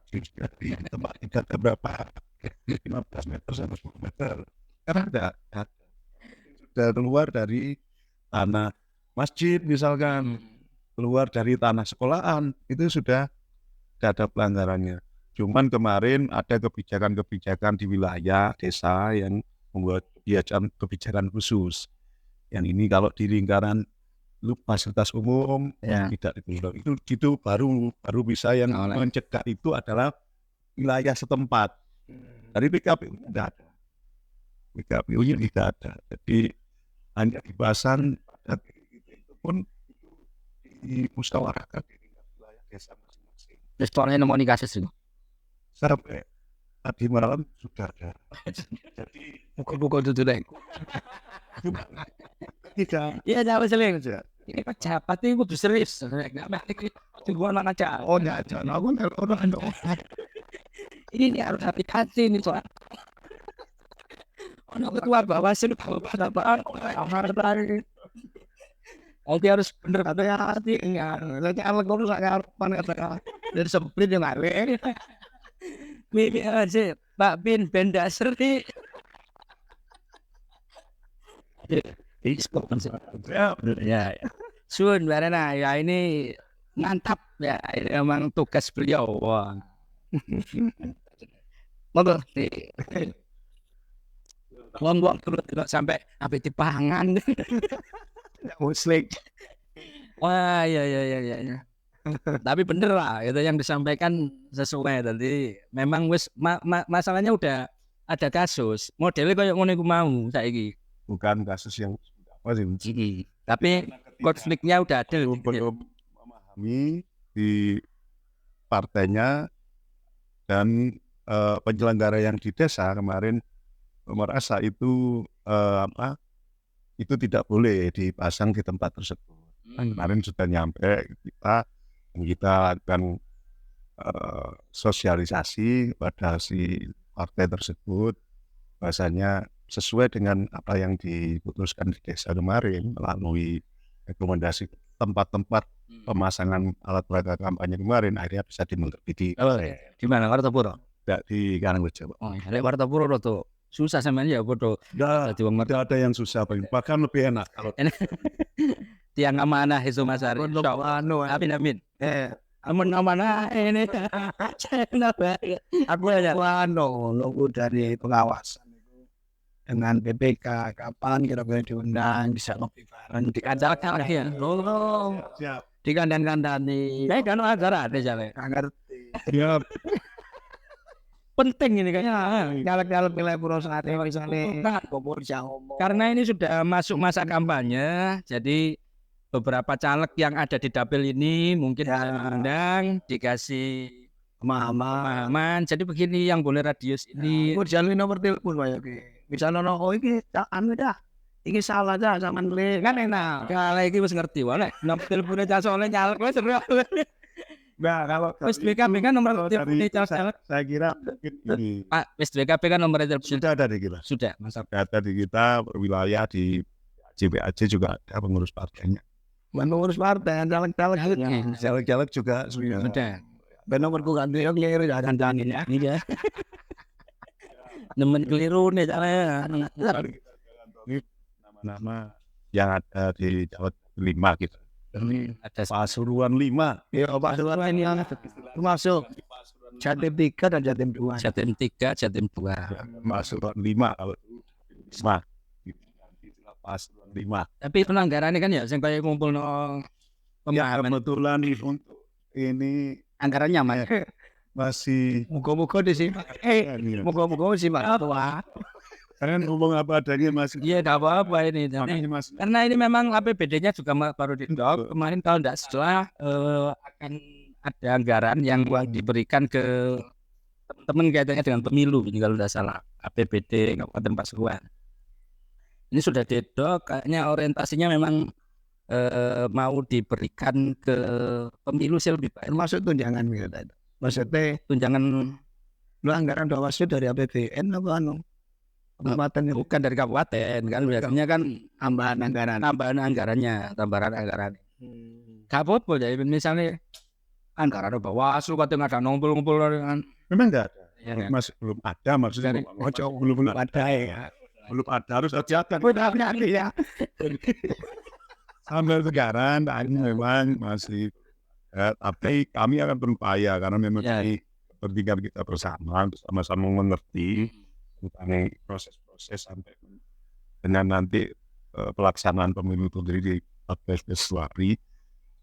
di tempat kita berapa 15 meter sampai 10 meter karena sudah keluar dari tanah masjid misalkan, keluar dari tanah sekolahan, itu sudah ada pelanggarannya. Cuman kemarin ada kebijakan-kebijakan di wilayah desa yang membuat kebijakan khusus. Yang ini kalau di lingkaran fasilitas umum tidak diperbolehkan. Itu baru bisa yang mencegah itu adalah wilayah setempat. Dari PKPU tidak ada. PKPU-nya tidak ada. Jadi hanya dibahasan itu pun dimusyawarahkan di wilayah desa masing-masing. Restorannya nomor kasus itu. Sampai tadi malam sudah ada. Jadi pukul-pukul itu deh. Tidak. Iya, jawab seling. Ini pejabat ini kudu serius. Enggak mesti tungguan aja. Oh, enggak ada. Aku orang Ini harus hati-hati nih soal. Ono ketua Bawaslu bapak Nanti harus bener hati-hati. Nanti kalau kau nggak ngarupan kata dari seprit yang ngare. Mimi aja, Pak Bin dasar nih. Ya. Sun, Barana, ya ini mantap ya. Ini memang tugas beliau. Monggo. Ngomong terus sampai dipangan. muslik. Wah, ya. Tapi bener lah, itu yang disampaikan sesuai tadi. Memang wis masalahnya udah ada kasus. Modelnya kayak ngono iku mau saiki. Bukan kasus yang apa sih? Tapi konfliknya udah ada. Belum memahami di partainya dan penyelenggara yang di desa kemarin merasa itu itu tidak boleh dipasang di tempat tersebut. Kemarin sudah nyampe kita lakukan sosialisasi pada si partai tersebut bahasanya sesuai dengan apa yang diputuskan di desa kemarin melalui rekomendasi tempat-tempat pemasangan alat peraga kampanye kemarin akhirnya bisa dimengerti di mana Wartapuro? Tidak di Karangrejo. Oh, di Wartapuro tuh susah sampean ya bodoh. Tidak ada yang susah, bahkan lebih enak kalau tiang amanah itu Mas Ari. Amin. Amun amanah ini. Aku ya nunggu dari pengawasan dengan BPK kapan kira-kira diundang bisa ngopi bareng Dikandalkan ya. siap dikandang-kandani. Kan acara ada jalan. Ngerti. siap Penting ini kayaknya. Caleg-caleg wilayah Purwosari misalnya Karena ini sudah masuk masa kampanye, jadi beberapa caleg yang ada di dapil ini mungkin diundang, dikasih pemahaman. Jadi begini yang boleh radius ini. Aku jalin nomor telepon Pak Yogi. Misalnya oh iki anu dah. Iki salah dah sampean beli kan enak. Kalau iki wis ngerti wae. Nomor teleponnya Cak Soleh caleg wis seru. Nah, kalau Wis BKB kan nomor teleponnya caleg. saya kira mungkin ini Pak, wis BKB kan nomor telepon. sudah ada di kita. Sudah, mantap. Data di kita wilayah di JPAC juga ada pengurus partainya. Mengurus partai caleg-caleg. Caleg-caleg juga sudah. Sudah. Ben nomorku kan dia keliru ya kandangin ya. Iya. Nemen keliru nih caleg. Nama-nama yang ada di Jawa 5 gitu. Ada Pasuruan 5. Ya Pak Suwan ini termasuk Jatim 3 dan Jatim 2. Jatim 3, Jatim 2. Pasuruan 5 kalau 5. Pasuruan 5. Tapi pelanggaran ini kan ya sing kaya ngumpul no Ya pemahaman kebetulan untuk ini anggarannya Mas. masih Muga-muga di sini. Muga-muga sih Pak. Tua. kalian ngomong apa adanya masih. Iya, enggak apa-apa ini. Mas. Karena ini memang APBD-nya juga baru di-drop kemarin kalau tidak salah akan ada anggaran yang diberikan ke teman-teman kaitannya dengan pemilu ini kalau tidak salah APBD Kabupaten Pasuruan. Ini sudah di-drop kayaknya orientasinya memang mau diberikan ke pemilu sih lebih baik. Termasuk tunjangan gitu tadi. Maksudnya Tunjangan lu anggaran Bawaslu dari APBN apa anu? Kabupaten itu bukan dari kabupaten kan biasanya kan tambahan anggaran. tambahan anggaran. Gak apa-apa ya misalnya anggaran Bawaslu katanya ada ngumpul-ngumpul kan. Memang enggak ada. Ya, kan? Masih belum ada maksudnya. Belum Ada ya. belum ada harus hati-hati. Udah ya. Sampai sekarang ini memang masih tapi kami akan berupaya karena memang Ya. ini kepentingan kita bersama-sama mengerti mengenai proses-proses sampai dengan nanti pelaksanaan pemilu itu di 14 Februari.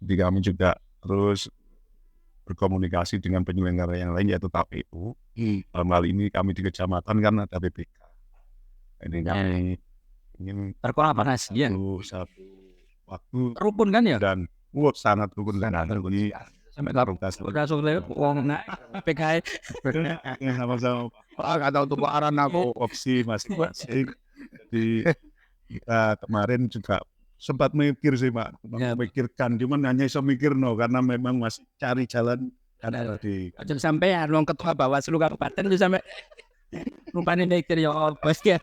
Jadi kami juga terus berkomunikasi dengan penyelenggara yang lain yaitu KPU. Dalam hal ini kami di kecamatan kan ada BPK. Ini kami ingin Berkolaborasi ya. satu waktu Rukun kan ya? dan sangat rukun dan ini Sampai udah sore uang naik PKI. sama-sama Enggak tahu tuh aran aku. opsi masing-masing. Jadi kita kemarin juga sempat mikir sih Pak, Ya. memikirkan cuman hanya bisa mikir karena memang masih cari jalan karena tadi Aja sampai wong ketua Bawaslu kabupaten itu sampai rupanya mikir ya bos ya.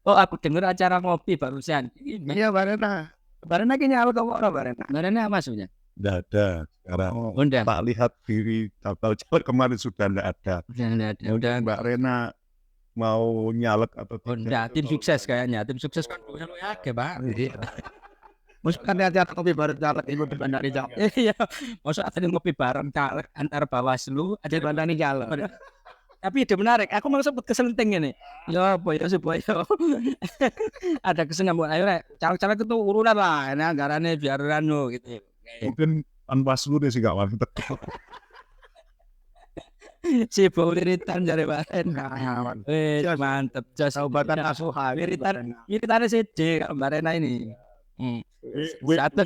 Oh aku dengar acara ngopi barusan. Iya Barena. Barena ki nyaluk apa ora Barena? Sebenarnya apa maksudnya? tidak ada sekarang. Udah. Tak lihat diri tahu kemarin sudah tidak ada. Udah. Mbak Rena mau nyalek atau Udah itu tim tahu. sukses kayaknya. Tim sukses kan duitnya lu ya, Pak. Mesti kan acara kopi bareng caleg ibu di Bandari Caleg. Iya, maksud ada ngopi bareng caleg antar Bawaslu, ada Di Bandari Caleg. tapi ide menarik. Aku mau sebut keselenting ini. Ya apa ya supaya ada kesenambungan. Ayo rek, caleg-caleg itu urunan lah. Ini anggarannya biar anu gitu. Mungkin Panwaslu deh sih gak wanita. Si wiritan dari Baren. Mantep. Jos Kabupaten Asuhan. wiritannya si D kalau Mbak Rena ini. Satu.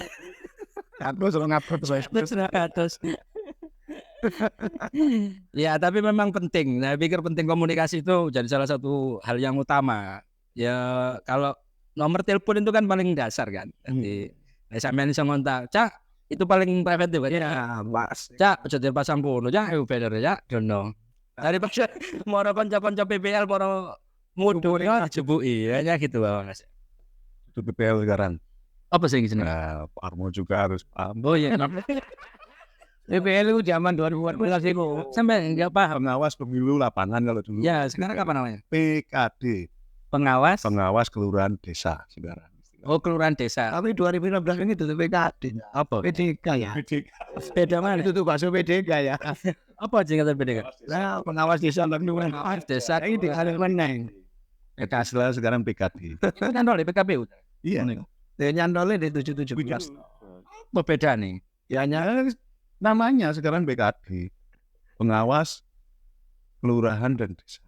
Aku suruh ngapur Terus. Ya, tapi memang penting. Saya pikir penting komunikasi itu jadi salah satu hal yang utama. Ya, kalau nomor telepon itu kan paling dasar kan. Jadi, sampean iso ngontak, Cak, itu paling private ya, Pak. Ya, Mas. Cak, aja dipasang kono, Cak, itu bener ya, dono. Dari pas moro kanca-kanca PPL moro mudu ya jebuki, ya gitu, Mas. Itu PPL sekarang. Apa sih sini? Nah, Pak Armo juga harus paham. Oh iya. PPL itu zaman 2014 itu. Sampai enggak paham. Pengawas pemilu lapangan kalau dulu. Ya, sekarang apa namanya? PKD, Pengawas. pengawas kelurahan desa sekarang. Oh, kelurahan desa. Tapi 2015 ini tutup PKD. Apa? PDK ya. Beda mana? Itu tuh bakso PDK ya. Apa singkatan beda? Nah, pengawas desa Langnuan. Desa Ini di hari meneng. Setelah sekarang PKD. itu kan oleh PKPU. Iya. Dia nyantolnya di 717. Apa beda nih? Ya nyala Namanya sekarang PKD, pengawas kelurahan dan desa.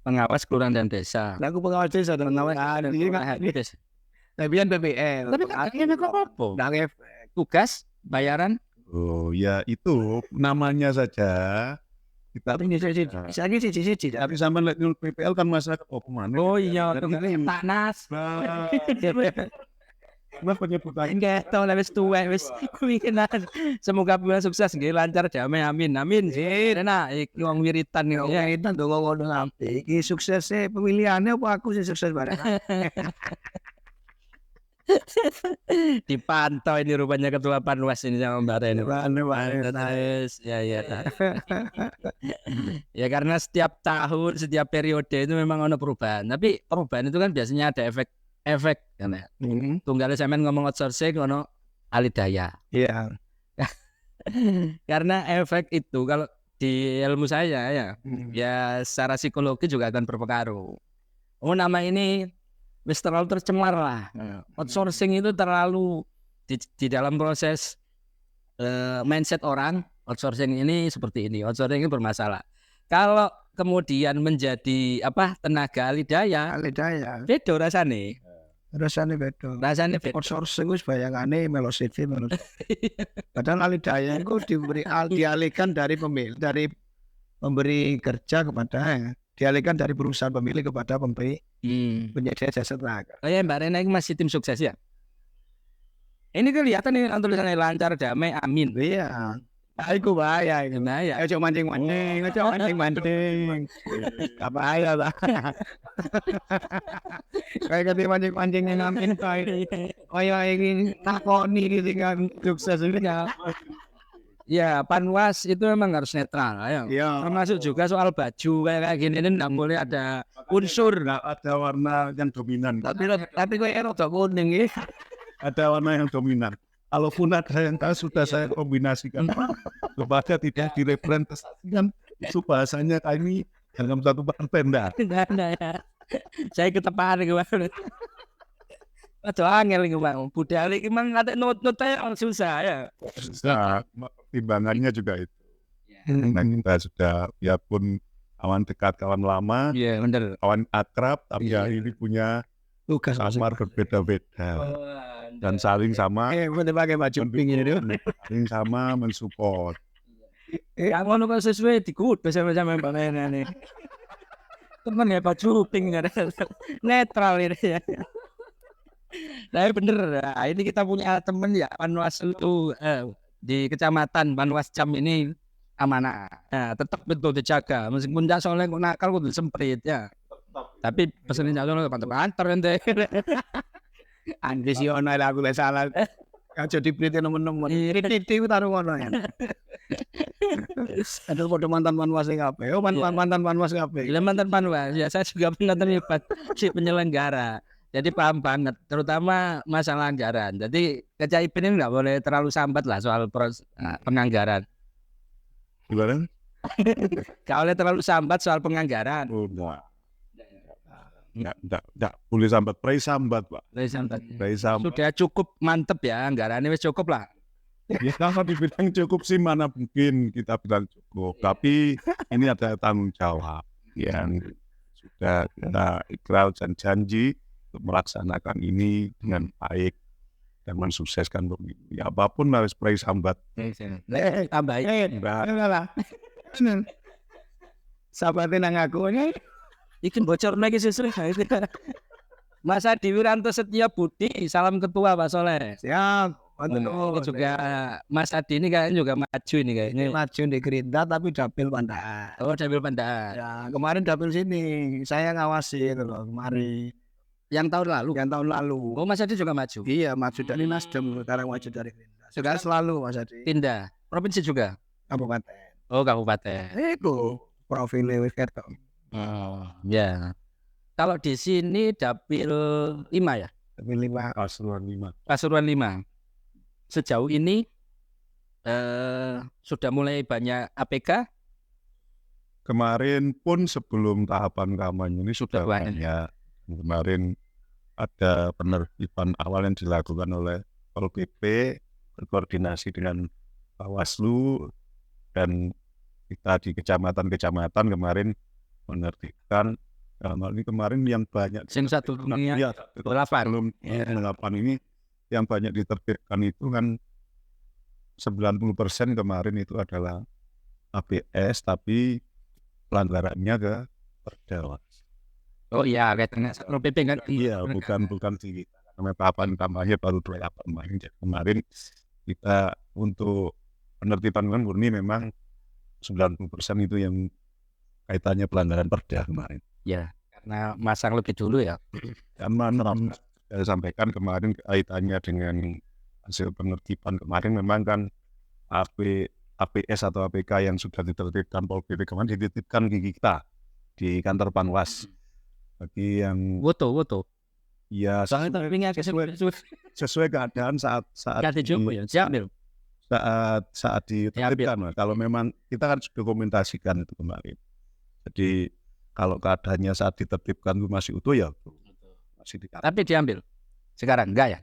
Pengawas kelurahan dan desa. aku pengawas desa dan pengawas ini kan Desa. tapi kan PPL. Tapi kan ini kok apa? Nggak Tugas, bayaran. Oh ya itu namanya saja. Kita tapi ini sih sih. tapi sama lihat PPL kan masyarakat mana? Oh iya, Taknas. Mas penyebutan Enggak tahu lah wis tuwek wis kuwinan. Semoga bulan sukses nggih lancar damai amin. Amin. Rena iki wong wiritan Ya itu tuh ngono nanti. Iki suksesnya pemilihannya apa aku sih sukses bareng. Dipantau ini rupanya ketua Panwas ini sama Mbak Rena. Terus ya. Ya karena setiap tahun, setiap periode itu memang ada perubahan. Tapi perubahan itu kan biasanya ada efek kan ya. Tunggalnya sampean ngomong outsourcing ono alidaya. Iya. Karena efek itu kalau di ilmu saya ya secara psikologi juga akan berpengaruh. Oh nama ini wis terlalu tercemar lah. Outsourcing itu terlalu di dalam proses mindset orang. Outsourcing ini seperti ini. Outsourcing ini bermasalah. Kalau kemudian menjadi tenaga alidaya, beda rasane. Rasanya beda. Rasane beda. Outsourcing wis bayangane melo CV melo. Padahal alidaya itu dialihkan dari memberi kerja kepada dialihkan dari perusahaan pemilik kepada penyedia jasa tenaga. Oh ya, Mbak Rena ini masih tim sukses ya? Ini kelihatan nih tulisannya lancar, damai, amin. Iya. Aku bahaya itu. Nah ya. Ayo mancing-mancing, ayo mancing-mancing. Gak bahaya lah. Kayak kata mancing-mancing yang ngapain kayak ingin nakoni gitu kan sukses ini ya. Ya, Panwas itu memang harus netral ya. Iya. Termasuk juga soal baju kayak gini ini nggak boleh ada unsur. Nggak ada warna yang dominan. Tapi kok rada kuning ya. Ada warna yang dominan. Kalaupun ada yang tahu sudah saya kombinasikan kepada tidak direpresentasikan itu bahasanya kami dalam satu partai enggak. Nah, ya. Saya ketepaan kemarin. Aduh angel iki Bang. Budal iki mang ate not-not yang susah ya. Nah, timbangannya juga itu. Nah, kita sudah biarpun kawan dekat, kawan lama, Iya, bener. kawan akrab, tapi ya ini punya Tugas kamar berbeda-beda dan saling sama bener pakai baju pink ini tuh. saling sama mensupport. Ya ngono kok sesuai dikut sama Mbak Rena nih. Temen ya baju pink netral ini ya. Nah bener, nah, ini kita punya temen ya Panwas itu di kecamatan Panwas Jam ini amanah. Nah, tetap betul dijaga. Meskipun Cak Soleh kok nakal kok semprit ya. Tapi pesenin Cak Soleh banter ente. Andi sih ono aku lek salah. Aja dibrite nemen-nemen. Titik taruh ngono ya. Ada foto mantan Panwas kabeh. Oh mantan Panwas kabeh. Gila mantan Panwas. Ya saya juga pernah terlibat si penyelenggara. Jadi paham banget, terutama masalah anggaran. Jadi KCIP ini nggak boleh terlalu sambat lah soal penganggaran. Gimana? Nggak boleh terlalu sambat soal penganggaran. Oh, enggak boleh sambat, pray sambat, Pak. Boleh sambat. Pray sambat. Sudah cukup mantep ya anggarannya wis cukup lah. Ya kalau dibilang cukup sih mana mungkin kita bilang cukup. Tapi ini ada tanggung jawab yang sudah kita ikrar dan janji untuk melaksanakan ini dengan baik dan mensukseskan pemilu. Ya apapun harus pray sambat. Tambahin. Lah. Sahabatnya nang aku ini. Ikan bocor lagi sesuai. Mas Adi Wiranto Setia Budi, salam ketua Pak Soleh. Siap. Ini juga Mas Adi ini kayaknya juga maju ini kayaknya. Maju di Gerindra tapi dapil Pandaan. Oh, dapil Pandaan. Ya, kemarin dapil sini saya ngawasi itu loh kemarin. Yang tahun lalu. Oh, Mas Adi juga maju. Iya, maju dari Nasdem, sekarang maju dari Gerindra. Sekarang selalu Mas Adi. Pindah. Provinsi juga. Kabupaten. Oh, kabupaten. Itu profilnya wis ketok. Oh, ya. Kalau di sini dapil 5 ya? Dapil 5. Pasuruan 5. Sejauh ini sudah mulai banyak APK. Kemarin pun sebelum tahapan kampanye ini sudah banyak. Kemarin ada penertiban awal yang dilakukan oleh Pol PP berkoordinasi dengan Bawaslu dan kita di kecamatan-kecamatan kemarin menertibkan ini kemarin yang banyak Sing satu dunia ya, 8. Belum 8 ini yang banyak diterbitkan itu kan 90% kemarin itu adalah APS tapi pelanggarannya ke Perda. Oh iya, kaitannya Satpol PP kan. Iya, bukan di namanya tahapan kampanye baru 28 kemarin. Jadi kemarin kita untuk penertiban kan murni memang 90% itu yang kaitannya pelanggaran Perda kemarin. Ya, karena masang lebih dulu ya. Karena saya sampaikan kemarin kaitannya dengan hasil penertiban kemarin memang kan APS atau APK yang sudah ditertibkan Pol PP kemarin dititipkan di kita di kantor Panwas. Bagi yang Woto. ya sesuai keadaan saat dititipkan. Kalau memang kita kan dokumentasikan itu kemarin. Jadi kalau keadaannya saat ditertibkan itu masih utuh ya masih dikatakan. Tapi diambil sekarang enggak ya?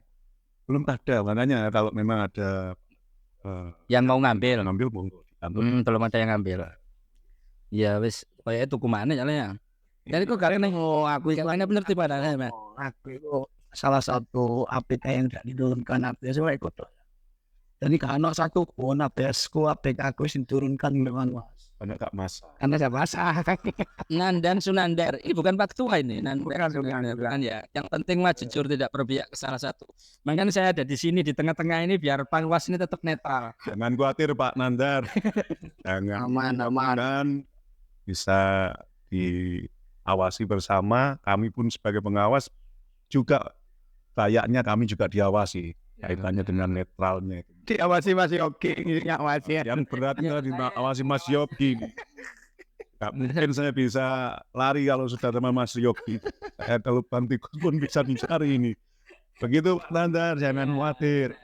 Belum ada, makanya kalau memang ada yang mau ngambil monggo. belum ada yang ngambil. Ya wis kayak itu kumane ya. Jadi kok karena aku istilahnya penertiban Mas. Aku itu salah satu APK yang tidak diturunkan APS ikut. Jadi karena satu pun APS ku APK aku sing turunkan memang Mas. banyak gak masak. Karena saya masak. Nandan Sunandar. Ini bukan Pak Ketua ini. Nandan Bukan, Sunandar. bukan. Bukan ya. Yang penting mah jujur tidak berpihak ke salah satu. Makanya saya ada di sini di tengah-tengah ini biar Panwas ini tetap netral. Jangan khawatir Pak Nandar. Jangan. Aman. Dan bisa diawasi bersama. Kami pun sebagai pengawas juga kayaknya kami juga diawasi. Kaitannya dengan netralnya. Diawasi masih oke, diawasi. Yang berat adalah diawasi Mas Yogi. Gak mungkin saya bisa lari kalau sudah sama Mas Yogi. Saya kalau Bang Tikus pun bisa dicari ini. Begitu Pak Nandar, jangan khawatir.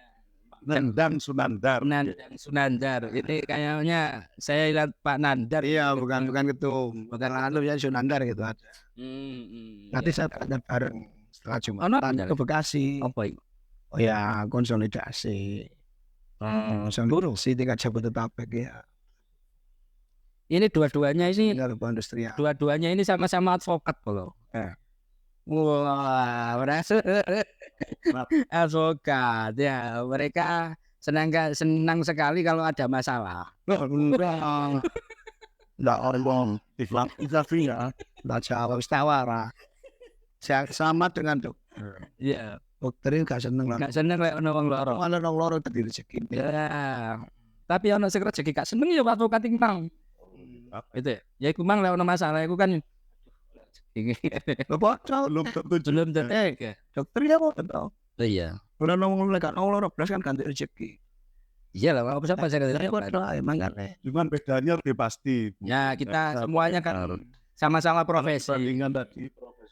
Nandang Sunandar. Nandan Sunandar. Ini kayaknya saya lihat Pak Nandar. Iya, bukan ketum, bukan anu ya Sunandar gitu aja. Nanti saya tanya bareng setelah Jumatan ke Bekasi. Apa itu? Oh ya, konsolidasi. Konsolidasi tingkat Jabodetabek ya. Ini dua-duanya ini Tinggal industrial. dua-duanya ini sama-sama advokat loh. Wah, berasa advokat ya. Mereka senang sekali kalau ada masalah. Nggak orang tapi ya, nggak jauh istawara. Sama dengan dokter. Iya, Dokter itu gak seneng lah. nggak seneng lek ono wong loro. Malah nong loro tadi rezeki. Ya. Tapi ono sing rezeki gak seneng ya advokat iki mang. Itu ya. Ya iku mang lek ono masalah iku kan Bapak, Belum tentu belum tentu. dokter ya kok tahu. Iya. Udah nong loro belas kan ganti rezeki. Iya lah, apa siapa saya Saya kok emang kan. Cuman bedanya lebih pasti. Ya kita semuanya kan sama-sama profesi. Perbandingan tadi profesi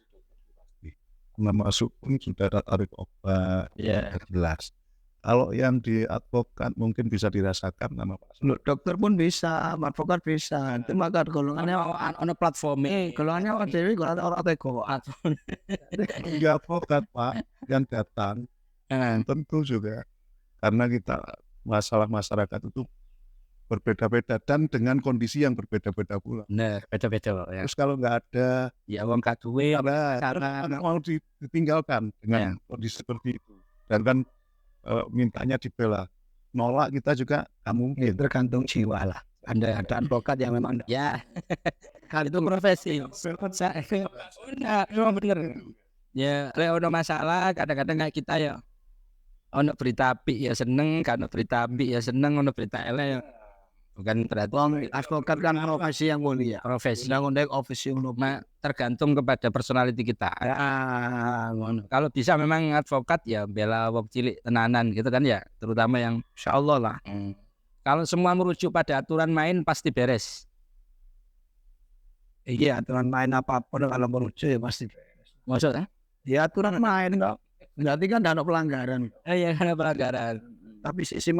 masuk pun sudah ada tarif obat. Ya. Jelas. Kalau yang di advokat mungkin bisa dirasakan nama Pak. Loh, dokter pun bisa, advokat bisa. Itu maka golongannya Ono platformnya. golongannya orang dewi, golongan orang teko. Ya advokat Pak yang datang tentu juga karena kita masalah masyarakat itu berbeda-beda dan dengan kondisi yang berbeda-beda pula. Nah, beda-beda ya. Terus kalau nggak ada Ya wong kaduwe cara mau ditinggalkan dengan kondisi seperti itu dan kan mintanya dibela, nolak kita juga nggak mungkin. Tergantung jiwa lah. Ada advokat yang memang ya. Kan itu profesi. Saya memang bener. Ya, lek ono masalah kadang-kadang kayak kita ya. Ono berita apik ya seneng, kan ono berita apik ya seneng, ono berita elek ya. Bukan berarti advokat kan profesi yang mulia. profesi. Undang-undang ofisi Tergantung kepada personality kita. Kalau bisa memang advokat ya bela wong cilik tenanan gitu kan ya, terutama yang insyaallah lah. Kalau semua merujuk pada aturan main pasti beres. Iya, aturan main apapun kalau merujuk ya pasti beres. Maksudnya? Ya aturan main kok. Berarti kan ada pelanggaran. Iya, karena pelanggaran. Tapi sisi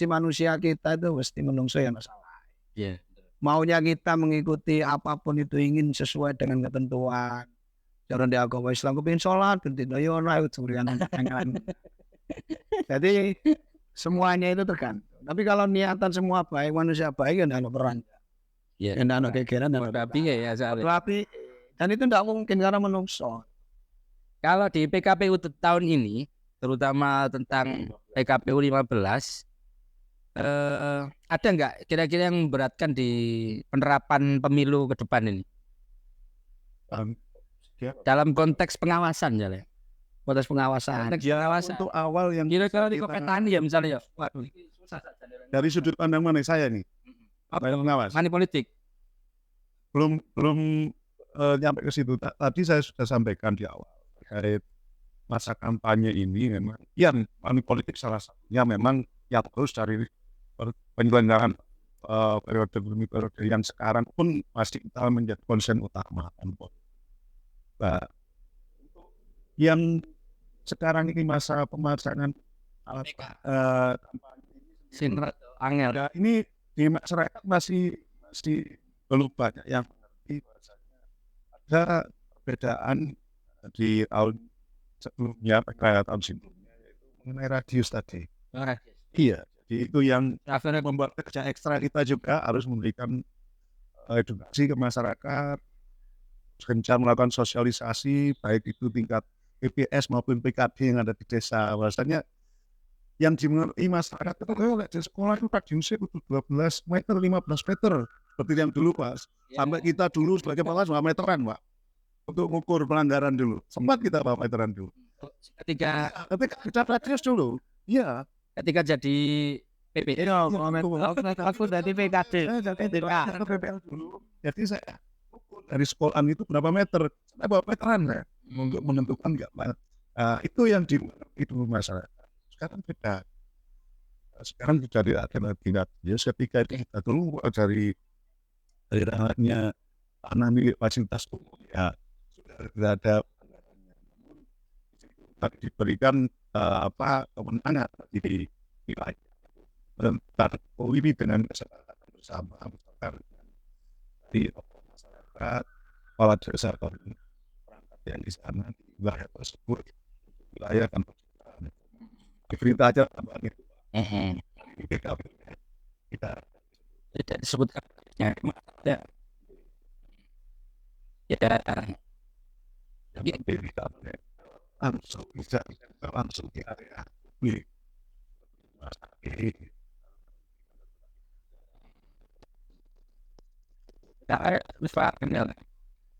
manusia kita itu mesti menungso ya masalah. Iya. Maunya kita mengikuti apapun itu ingin sesuai dengan ketentuan. Jangan di agama Islam kepingin sholat, berarti yo ora Jadi semuanya itu tergantung. Tapi kalau niatan semua baik, manusia baik ya ndak ada perang. Iya. Ya ndak ada kegeran dan Tapi ya soalnya. tapi dan itu ndak mungkin karena menungso. Kalau di PKPU tahun ini, terutama tentang PKPU 15, ada nggak kira-kira yang memberatkan di penerapan pemilu ke depan ini? Dalam konteks pengawasan ya, Konteks pengawasan. konteks pengawasan. Untuk awal yang Kira-kira di petani ya misalnya ya. Waduh, ini susah saja. dari sudut pandang mana saya nih, apa yang pengawas? Money politik. Belum nyampe ke situ. Tadi saya sudah sampaikan di awal terkait masa kampanye ini memang yang money politik salah satunya memang yang terus dari penyelenggaraan periode demi periode yang sekarang pun masih kita menjadi konsen utama. Nah, yang sekarang ini masa pemasangan alat Sinret angel. ya, ini di masyarakat masih belum banyak yang mengerti bahwasanya ada perbedaan di tahun sebelumnya, tahun sebelumnya, yaitu mengenai radius tadi. Iya, jadi itu yang membuat kerja ekstra kita juga harus memberikan edukasi ke masyarakat, gencar melakukan sosialisasi, baik itu tingkat PPS maupun PKD yang ada di desa. Bahwasanya yang dimengerti masyarakat itu kalau di sekolah itu radiusnya itu 12 meter, 15 meter seperti yang dulu Pak. Sampai kita dulu sebagai pengawas 2 meteran Pak untuk mengukur pelanggaran dulu. Sempat kita 2 meteran dulu. Ketika Ketika radius dulu, iya. ketika jadi PPL Aku dari PKD. PPL dulu. Jadi saya ukur dari sekolahan itu berapa meter, saya berapa meteran ya, untuk menentukan nggak Pak. Itu yang itu masalah. Sekarang beda. Sekarang sudah ada tingkat. Ya ketika kita dulu dari ranahnya tanah milik fasilitas umum ya sudah tidak ada diberikan kewenangan di wilayah tentang ini dengan kesepakatan bersama di masyarakat kepala desa perangkat yang di sana di wilayah tersebut wilayah kan diperintah aja tambah itu kita tidak disebutkan ya tapi kita langsung bisa langsung di area milik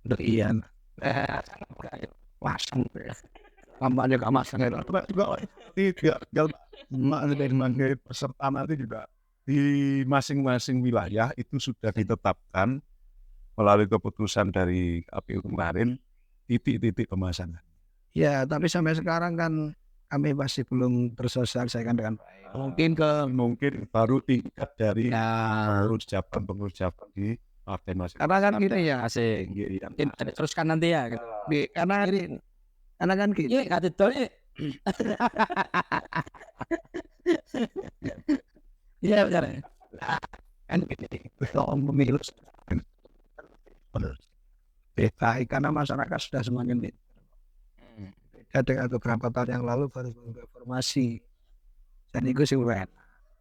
Durian. Wasang. Kampanye gak masang itu. juga dari peserta nanti juga di masing-masing wilayah itu sudah ditetapkan melalui keputusan dari KPU kemarin titik-titik pemasangan. Ya, tapi sampai sekarang kan kami masih belum tersosialisasikan dengan baik. Mungkin baru tingkat dari pengucapan di partai masing-masing. Karena kan gini ya, asik mungkin teruskan nanti ya gitu. karena kan gini. Iya kata itu iya benar Kan gini, pemilu baik karena masyarakat sudah semakin beda dengan beberapa tahun yang lalu baru informasi dan itu sih keren.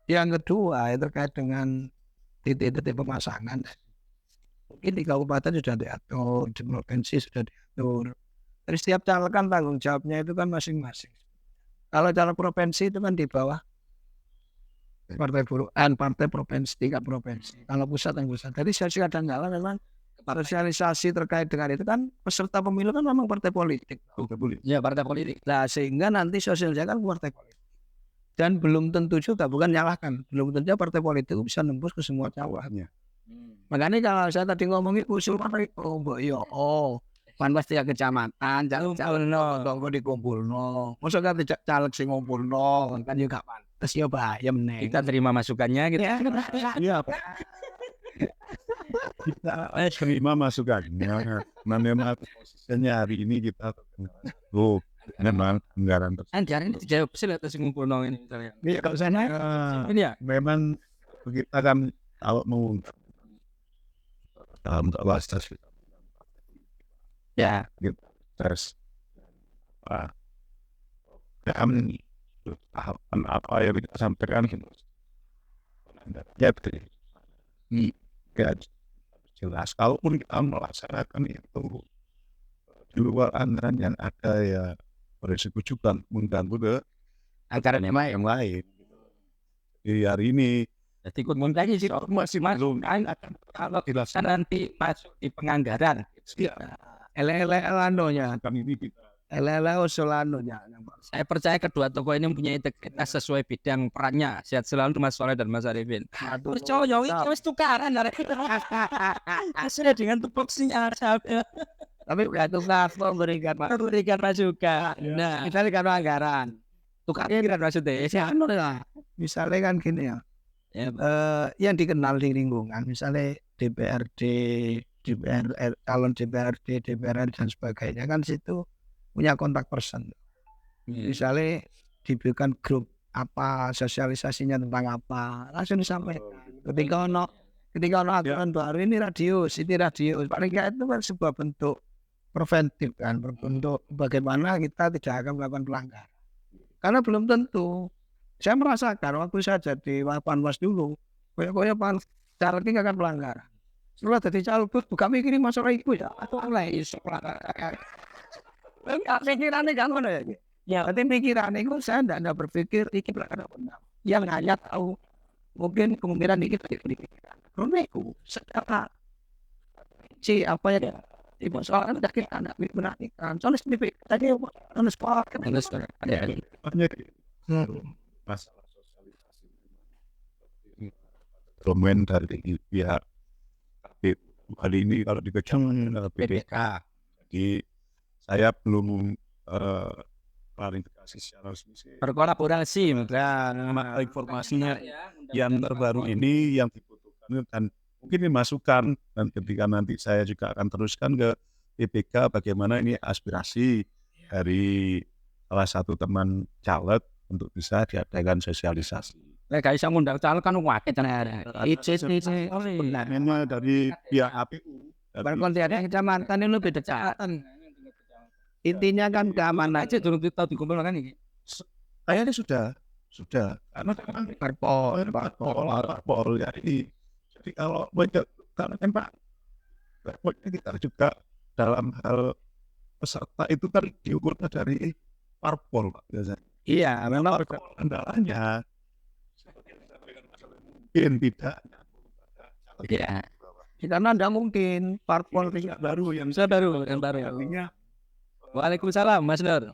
Yang kedua itu terkait dengan titik-titik pemasangan. Mungkin di kabupaten sudah diatur, di provinsi sudah diatur. Dari setiap caleg kan tanggung jawabnya itu kan masing-masing. Kalau caleg provinsi itu kan di bawah partai provinsi, tingkat provinsi. Kalau pusat yang pusat. Jadi kadang-kadang memang sosialisasi terkait dengan itu kan peserta pemilu kan memang partai politik. ya partai politik Nah sehingga nanti sosialisasi kan partai politik. Dan belum tentu juga, bukan nyalahkan, belum tentu partai politik itu bisa nembus ke semua calegnya. Makanya kalau saya tadi ngomongin usul partai, panwas tiap kecamatan, calon dikumpulno, maksudnya tidak caleg sing ngumpulno, kan juga pantas ya bahaya meneng. kita terima masukannya gitu Iya, kita terima masukannya. Memang posisinya hari ini kita memang anggaran anjar ini dijawab sih atas ngumpul nong ini misalnya Iya kalau saya ini ya memang kita kan kalau mau dalam tes ya tes apa yang kita sampaikan ya betul jelas kalaupun kita melaksanakan itu di luar anggaran yang ada ya berisiko juga mengganggu ke anggaran yang lain. Di hari ini jadi ikut muntahnya sih masih belum akan kalau nanti masuk di penganggaran ya ele-ele kami ini kita ele-ele usulanonya. saya percaya kedua tokoh ini mempunyai integritas sesuai bidang perannya. Sehat selalu Mas Soleh dan Mas Arifin. Percaya ini wis tukaran hasilnya dengan tupoksinya Tapi nggak tukar memberikan masukan. Nah, misalnya karena anggaran tukarnya kira maksudnya misalnya kan gini ya, yang dikenal di lingkungan misalnya DPRD calon DPRD DPR dan sebagainya kan situ punya kontak person. Misalnya diberikan grup apa sosialisasinya tentang apa langsung disampaikan. Ketika ono aturan baru ini radius paling nggak itu kan sebuah bentuk preventif kan, berbentuk bagaimana kita tidak akan melakukan pelanggaran. Karena belum tentu. Saya merasakan waktu saya jadi panwas dulu, kayak cara ini akan pelanggaran. Setelah jadi caleg buka mikirin masalah itu ya, atau mulai pelanggaran. Pikirannya kan mana ya? Ya, tapi pikiran itu saya tidak berpikir ini pelaksanaan benar. Yang hanya tahu mungkin kemungkinan ini terjadi. Karena itu secara apa ya? Ibu soalnya udah kita anak perhatikan. Soalnya sendiri tadi harus sekolah kan harus ada. Banyak masalah sosialisasi domain dari pihak KPU. Kali ini kalau di kecamatan PPK. Jadi saya belum klarifikasi secara resmi sih. Berkolaborasi Informasinya yang terbaru ini yang dibutuhkan dan mungkin dimasukkan, dan ketika nanti saya juga akan teruskan ke PPK bagaimana ini aspirasi dari salah satu teman caleg untuk bisa diadakan sosialisasi. Lek gak iso ngundang caleg kan wakil tenan. Memang dari pihak KPU. Berkontribusi kecamatan itu beda kecamatan. Intinya kan keamanan. Aja durung tahu dikumpulkan iki. Kayaknya sudah. Karena kan parpol ya ini. Jadi kalau banyak karena kan Pak, repotnya kita juga dalam hal peserta itu kan diukurnya dari parpol Pak biasanya. Iya, memang Kendalanya mungkin tidak. Iya. karena tidak mungkin parpol Yang baru yang yang baru. artinya Waalaikumsalam Mas Nur.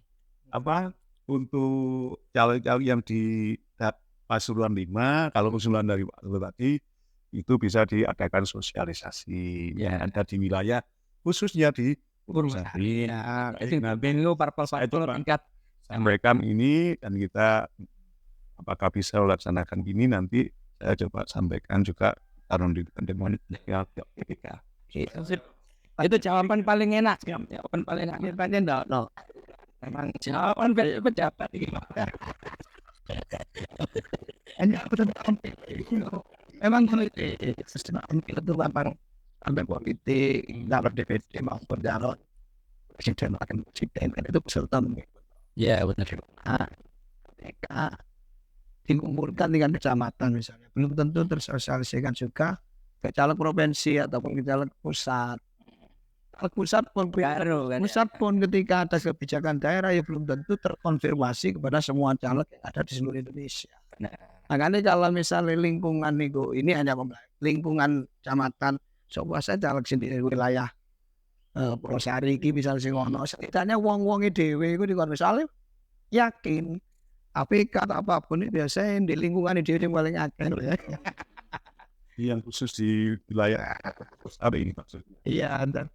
apa untuk caleg-caleg yang di Pasuruan 5, kalau usulan dari Pak Nur tadi itu bisa diadakan sosialisasi Ya. yang ada di wilayah khususnya di Purwosari. Ya, itu bingung parpol tingkat sampaikan ini dan kita apakah bisa melaksanakan ini nanti saya coba sampaikan juga taruh di teman PPK. itu jawaban paling enak. Jawaban paling enak. Jawabannya enggak. Memang jawaban pejabat iki. Hanya aku tentang memang sistem itu gampang sampai politik, dapat DPD maupun calon presiden akan presiden itu peserta Ya benar. mereka dikumpulkan dengan kecamatan misalnya belum tentu tersosialisasikan juga ke caleg provinsi ataupun ke caleg pusat. Caleg pusat pun Baru kan. pusat pun ketika ada kebijakan daerah ya belum tentu terkonfirmasi kepada semua caleg yang ada di seluruh Indonesia. Makanya kalau misalnya lingkungan itu ini hanya lingkungan kecamatan, coba saya caleg sendiri wilayah Purwosari iki misalnya sing ono setidaknya wong-wonge dhewe iku dikon misalnya yakin APK atau apapun itu biasanya di lingkungan dhewe yang paling akeh lho ya. Yang khusus di wilayah Purwosari ini maksudnya. Iya, dan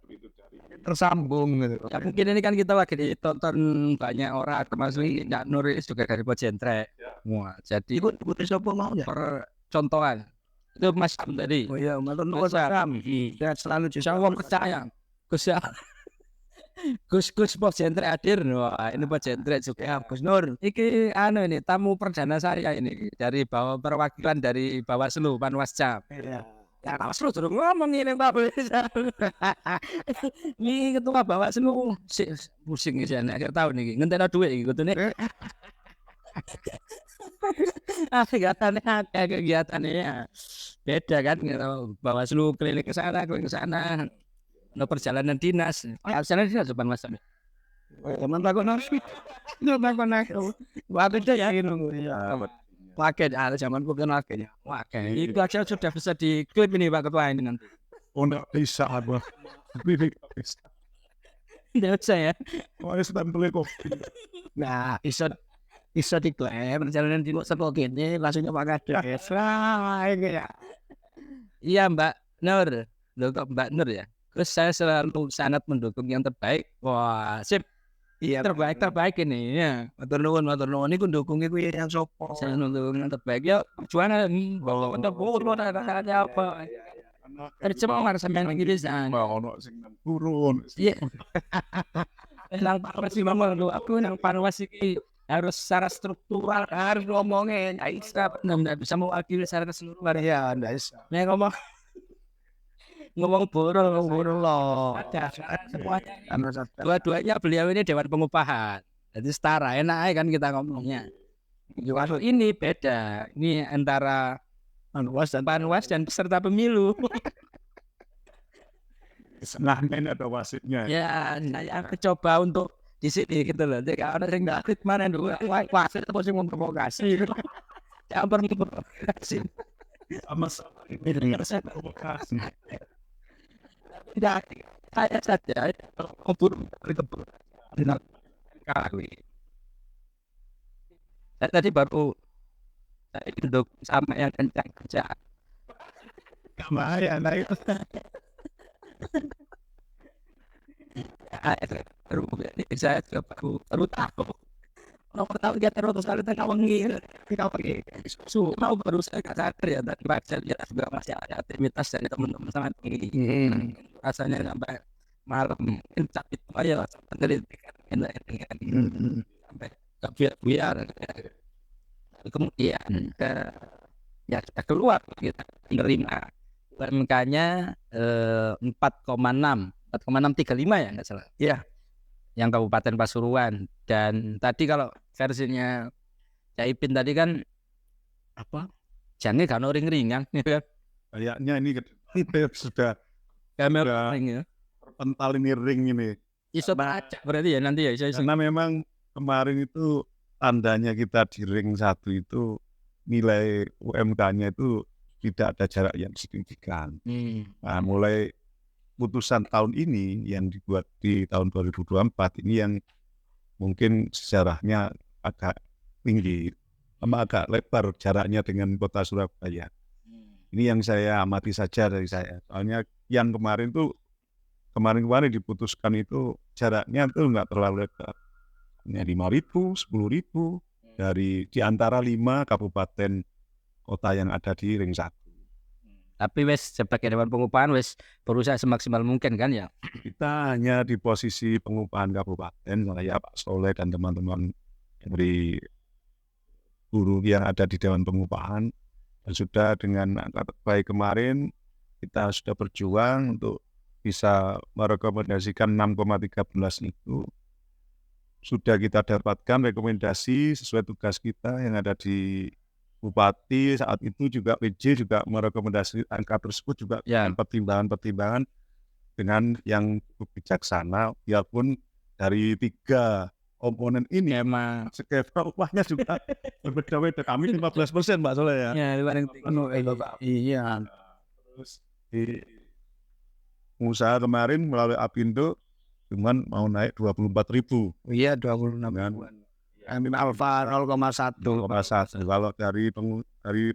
tersambung gitu. Ya mungkin ini kan kita lagi ditonton banyak orang termasuk Nyak Nuris juga dari Pojentrek. Wah, jadi Ikut siapa mau ya? percontohan itu Mas Sam tadi. Oh iya, matur nuwun Mas Sam. dan selalu Saya wong percaya. Gus Pojentrek hadir. Wah, ini Pojentrek juga. Gus Nur. Iki ini tamu perdana saya ini dari perwakilan dari Bawaslu Panwascam. Iya. Ya Bawaslu durung ngomong ini Pak. Ini ketua Bawaslu pusing iki nek akhir tahun iki ngentekno dhuwit iki kutune. Kegiatannya ya beda kan gitu. Bawaslu keliling ke sana. No perjalanan dinas. Perjalanan dinas depan Mas. Teman takut nasi. Waktu itu ya pakai ada zaman bukan pakai ya. Pakai. Itu aja sudah bisa diklip ini Pak Ketua ini nanti. Oh enggak bisa Abah. Tidak usah ya. Oh ya stempelnya kok. Nah, iso diklaim perjalanan di sekolah gini langsungnya Pak Kades. Wah, ini ya. Iya Mbak Nur. Loh kok Mbak Nur ya? Terus saya selalu sangat mendukung yang terbaik. Wah, sip. Iya, Terbaik ini ya. matur nuwun iku ndukung iku yang sopo. Saya mendukung yang terbaik. Ya, perjuangan bahwa untuk burun ada apa? Tercemar sampai begini sana. Ono sing nang turun. Iya. Nang Parwas sih Mama lu aku nang Parwas iki harus secara struktural harus ngomongin Aisyah benar bisa mewakili secara keseluruhan. Iya, ndak iso. Nek ngomong burung loh. ada semuanya. Dua-duanya beliau ini Dewan Pengupahan. Jadi setara enak aja kan kita ngomongnya. Kalau ini beda. Ini antara Panwas dan peserta pemilu. Senang ada wasitnya. Ya, saya coba untuk di sini gitu loh. Jadi kalau ada yang nggak mana dulu, wah wasit itu sih memprovokasi. Jangan memprovokasi. Sama-sama ini saya provokasi. Tidak saya saja kubur kebur dengan kali. Saya tadi baru saya duduk sama yang kencang kerja. Gak bahaya, nah itu. Baru saya juga baru tahu. Nomor tahu dia terus kali tengah wengi, mau baru saya nggak sadar ya tadi baca lihat juga masih ada aktivitas dari teman-teman sangat tinggi. Rasanya sampai malam capit aja sampai sampai kebiar-biar. Kemudian ya kita keluar kita menerima UMK-nya 4,635 ya nggak salah. Iya. Yang Kabupaten Pasuruan. Dan tadi kalau versinya Cak Ipin tadi kan apa? Jangan kan ring-ringan ya. Kayaknya ini sudah Kamera ring ya. terpental ini ring ini. Iso baca berarti ya nanti ya. Karena memang kemarin itu tandanya kita di ring 1 itu nilai UMK-nya itu tidak ada jarak yang signifikan. Nah, mulai putusan tahun ini yang dibuat di tahun 2024 ini yang mungkin sejarahnya agak tinggi, agak lebar jaraknya dengan kota Surabaya. Ini yang saya amati saja dari saya. Soalnya yang kemarin diputuskan itu jaraknya tuh nggak terlalu lebar. Hanya 5.000, 10.000 dari di antara 5 kabupaten kota yang ada di ring 1. Tapi wes sebagai Dewan Pengupahan wes berusaha semaksimal mungkin kan ya. Kita hanya di posisi pengupahan kabupaten, saya Pak Soleh dan teman-teman dari guru yang ada di Dewan Pengupahan. Dan sudah dengan angka terbaik kemarin, kita sudah berjuang untuk bisa merekomendasikan 6,13 itu. Sudah kita dapatkan rekomendasi sesuai tugas kita yang ada di Bupati saat itu juga PJ juga merekomendasi angka tersebut juga dengan pertimbangan-pertimbangan dengan yang cukup bijaksana, biarpun dari 3 komponen ini emang skema upahnya juga berbeda-beda. Kami 15% Mbak Soleh ya. Ya, paling Iya. Terus di pengusaha kemarin melalui Apindo cuman mau naik 24.000. Iya 26.000-an. Alfa 0,1. Kalau dari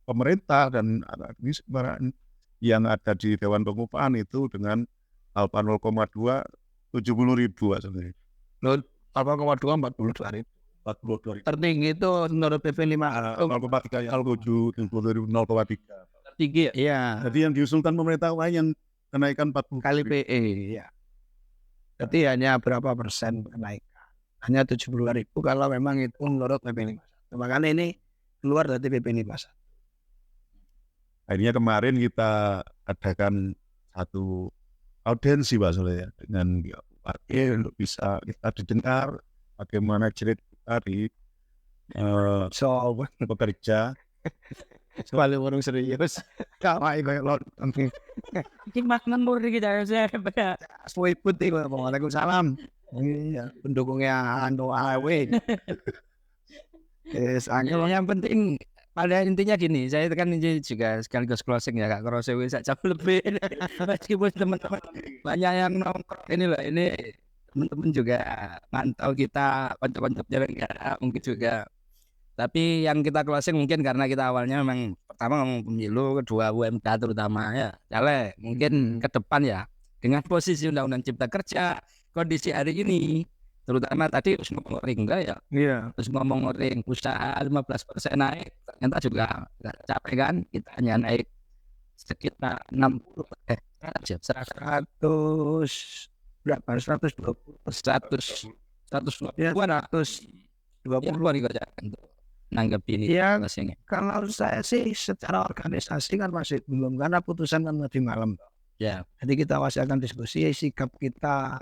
pemerintah dan ini sebenarnya yang ada di Dewan Pengupahan itu dengan alfa 0,2 70.000 sebenarnya. Alfa 0,2 42.000. Tertinggi itu menurut PP 5 0,3 yang 0,3. tinggi ya. Iya. Jadi yang diusulkan pemerintah lain yang kenaikan 40 Kali PE ya. Jadi hanya berapa persen kenaikan? Hanya 72.000 kalau memang itu menurut PP 51. Makanya ini keluar dari PP 51. Akhirnya kemarin kita adakan satu audiensi Pak Soleh ya, dengan Bupati untuk bisa kita didengar bagaimana cerita kita di soal bekerja. Paling orang serius. Kawai kayak lo. Ini makan murni kita saya. Aswi putih. Waalaikumsalam. Iya, pendukungnya Ando AW. Yang penting pada intinya gini, saya kan ini juga sekaligus closing ya Kak Krose wis jam lebih. Meskipun teman-teman banyak yang nongkrong ini teman-teman juga mantau kita konco-konco penyelenggara mungkin juga. Tapi yang kita closing mungkin karena kita awalnya memang pertama ngomong pemilu, kedua UMK terutama ya. Caleg mungkin ke depan ya dengan posisi Undang-Undang Cipta Kerja kondisi hari ini terutama tadi harus ngomong ring enggak ya? Iya. Terus ngomong ring usaha 15% naik ternyata juga nggak capek kan? Kita hanya naik sekitar 100 berapa? 120 nanggep ini ya. pastinya. Kalau saya sih secara organisasi kan masih belum karena putusan kan tadi malam. Ya. Jadi kita masih akan diskusi sikap kita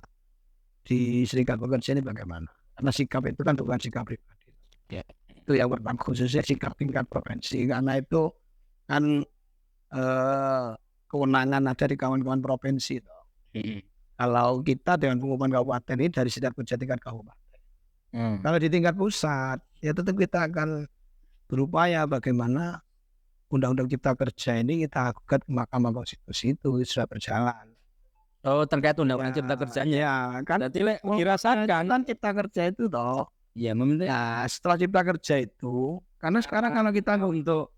di Serikat Pekerja ini bagaimana. Karena sikap itu kan bukan sikap pribadi. Ya. Itu yang pertama khususnya sikap tingkat provinsi karena itu kan kewenangan ada di kawan-kawan provinsi. Kalau kita dengan pengumuman kabupaten ini dari sidang kerja tingkat kabupaten. Kalau di tingkat pusat, ya tetap kita akan berupaya bagaimana Undang-Undang Cipta Kerja ini kita gugat ke Mahkamah Konstitusi itu sudah berjalan. Oh, terkait undang-undang cipta kerjanya. Ya, kan Berarti lek dirasakan kan Cipta Kerja itu toh. ya meminta Ya, setelah Cipta Kerja itu, karena sekarang kalau kita untuk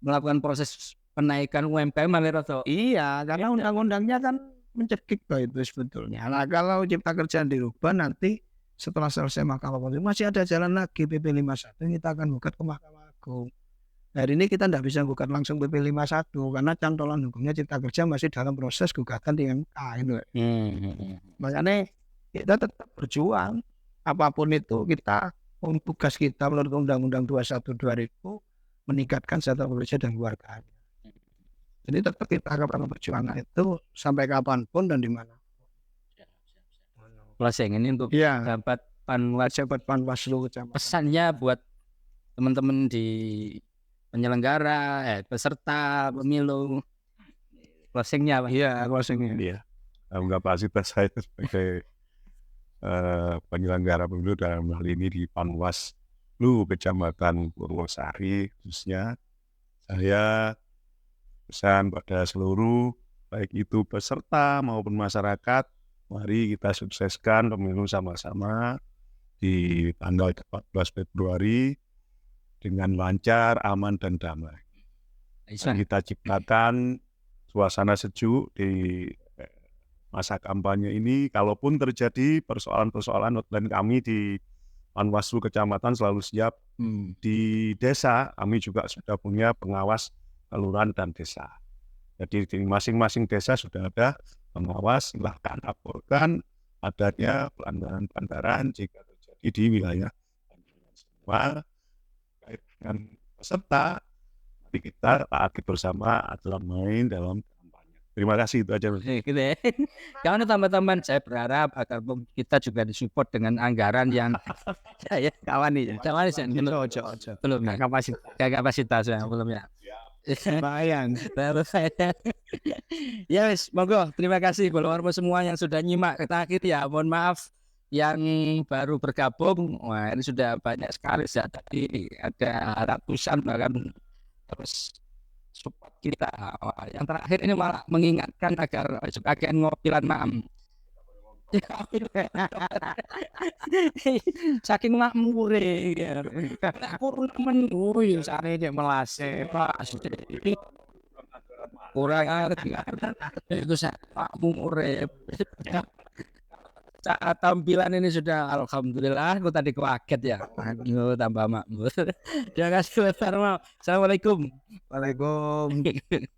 melakukan proses penaikan UMKM malah rasa iya, karena undang-undangnya kan mencekik toh itu sebetulnya. Nah, kalau Cipta Kerja dirubah nanti setelah selesai Mahkamah Konstitusi masih ada jalan lagi PP 51 kita akan gugat ke Mahkamah Agung. Hari ini kita tidak bisa gugat langsung PP 51 karena cantolan hukumnya Cipta Kerja masih dalam proses gugatan di MK itu. Makanya kita tetap berjuang apapun itu kita tugas kita menurut Undang-Undang 21 2000 meningkatkan kesejahteraan pekerja dan keluarga. Jadi tetap kita akan perjuangan itu sampai kapanpun dan di mana. closing ini untuk Iya. dapat panwas Jabat Panwaslu kecamatan. pesannya buat teman-teman di penyelenggara, peserta pemilu. Closingnya Pak. Iya, closingnya. Iya. Kapasitas saya sebagai penyelenggara pemilu dalam hal ini di Panwaslu Kecamatan Purwosari khususnya, saya pesan pada seluruh baik itu peserta maupun masyarakat, mari kita sukseskan pemilu sama-sama di tanggal 14 Februari dengan lancar, aman, dan damai. Dan kita ciptakan suasana sejuk di masa kampanye ini. Kalaupun terjadi persoalan-persoalan, dan kami di Panwaslu Kecamatan selalu siap. Di desa kami juga sudah punya pengawas kelurahan dan desa. Jadi di masing-masing desa sudah ada pengawas, silahkan laporkan adanya pelanggaran-pelanggaran jika terjadi di wilayah semua. Terkait dengan peserta, mari kita taati bersama aturan main dalam kampanye. Terima kasih, itu aja. Gitu ya. Jangan tambah-tambahan, saya berharap agar kita juga disupport dengan anggaran yang ya Kawan nih. kawan belum ya. Kapasitas ya belum ya. Lumayan. Baru saya. Ya wis, monggo terima kasih follower semua yang sudah nyimak ke akhir ya. Mohon maaf yang baru bergabung. Wah, ini sudah banyak sekali ya. Tadi ada ratusan bahkan terus support kita. Wah, yang terakhir ini malah mengingatkan agar agen ngopilan maam. Saking makmure ya. Aku menunggu sare dia melase pasti. Kurang arti itu makmure. Saat tampilan ini sudah alhamdulillah, aku tadi kaget ya. Aduh, tambah makmur. Terima kasih. Assalamualaikum. Waalaikumsalam.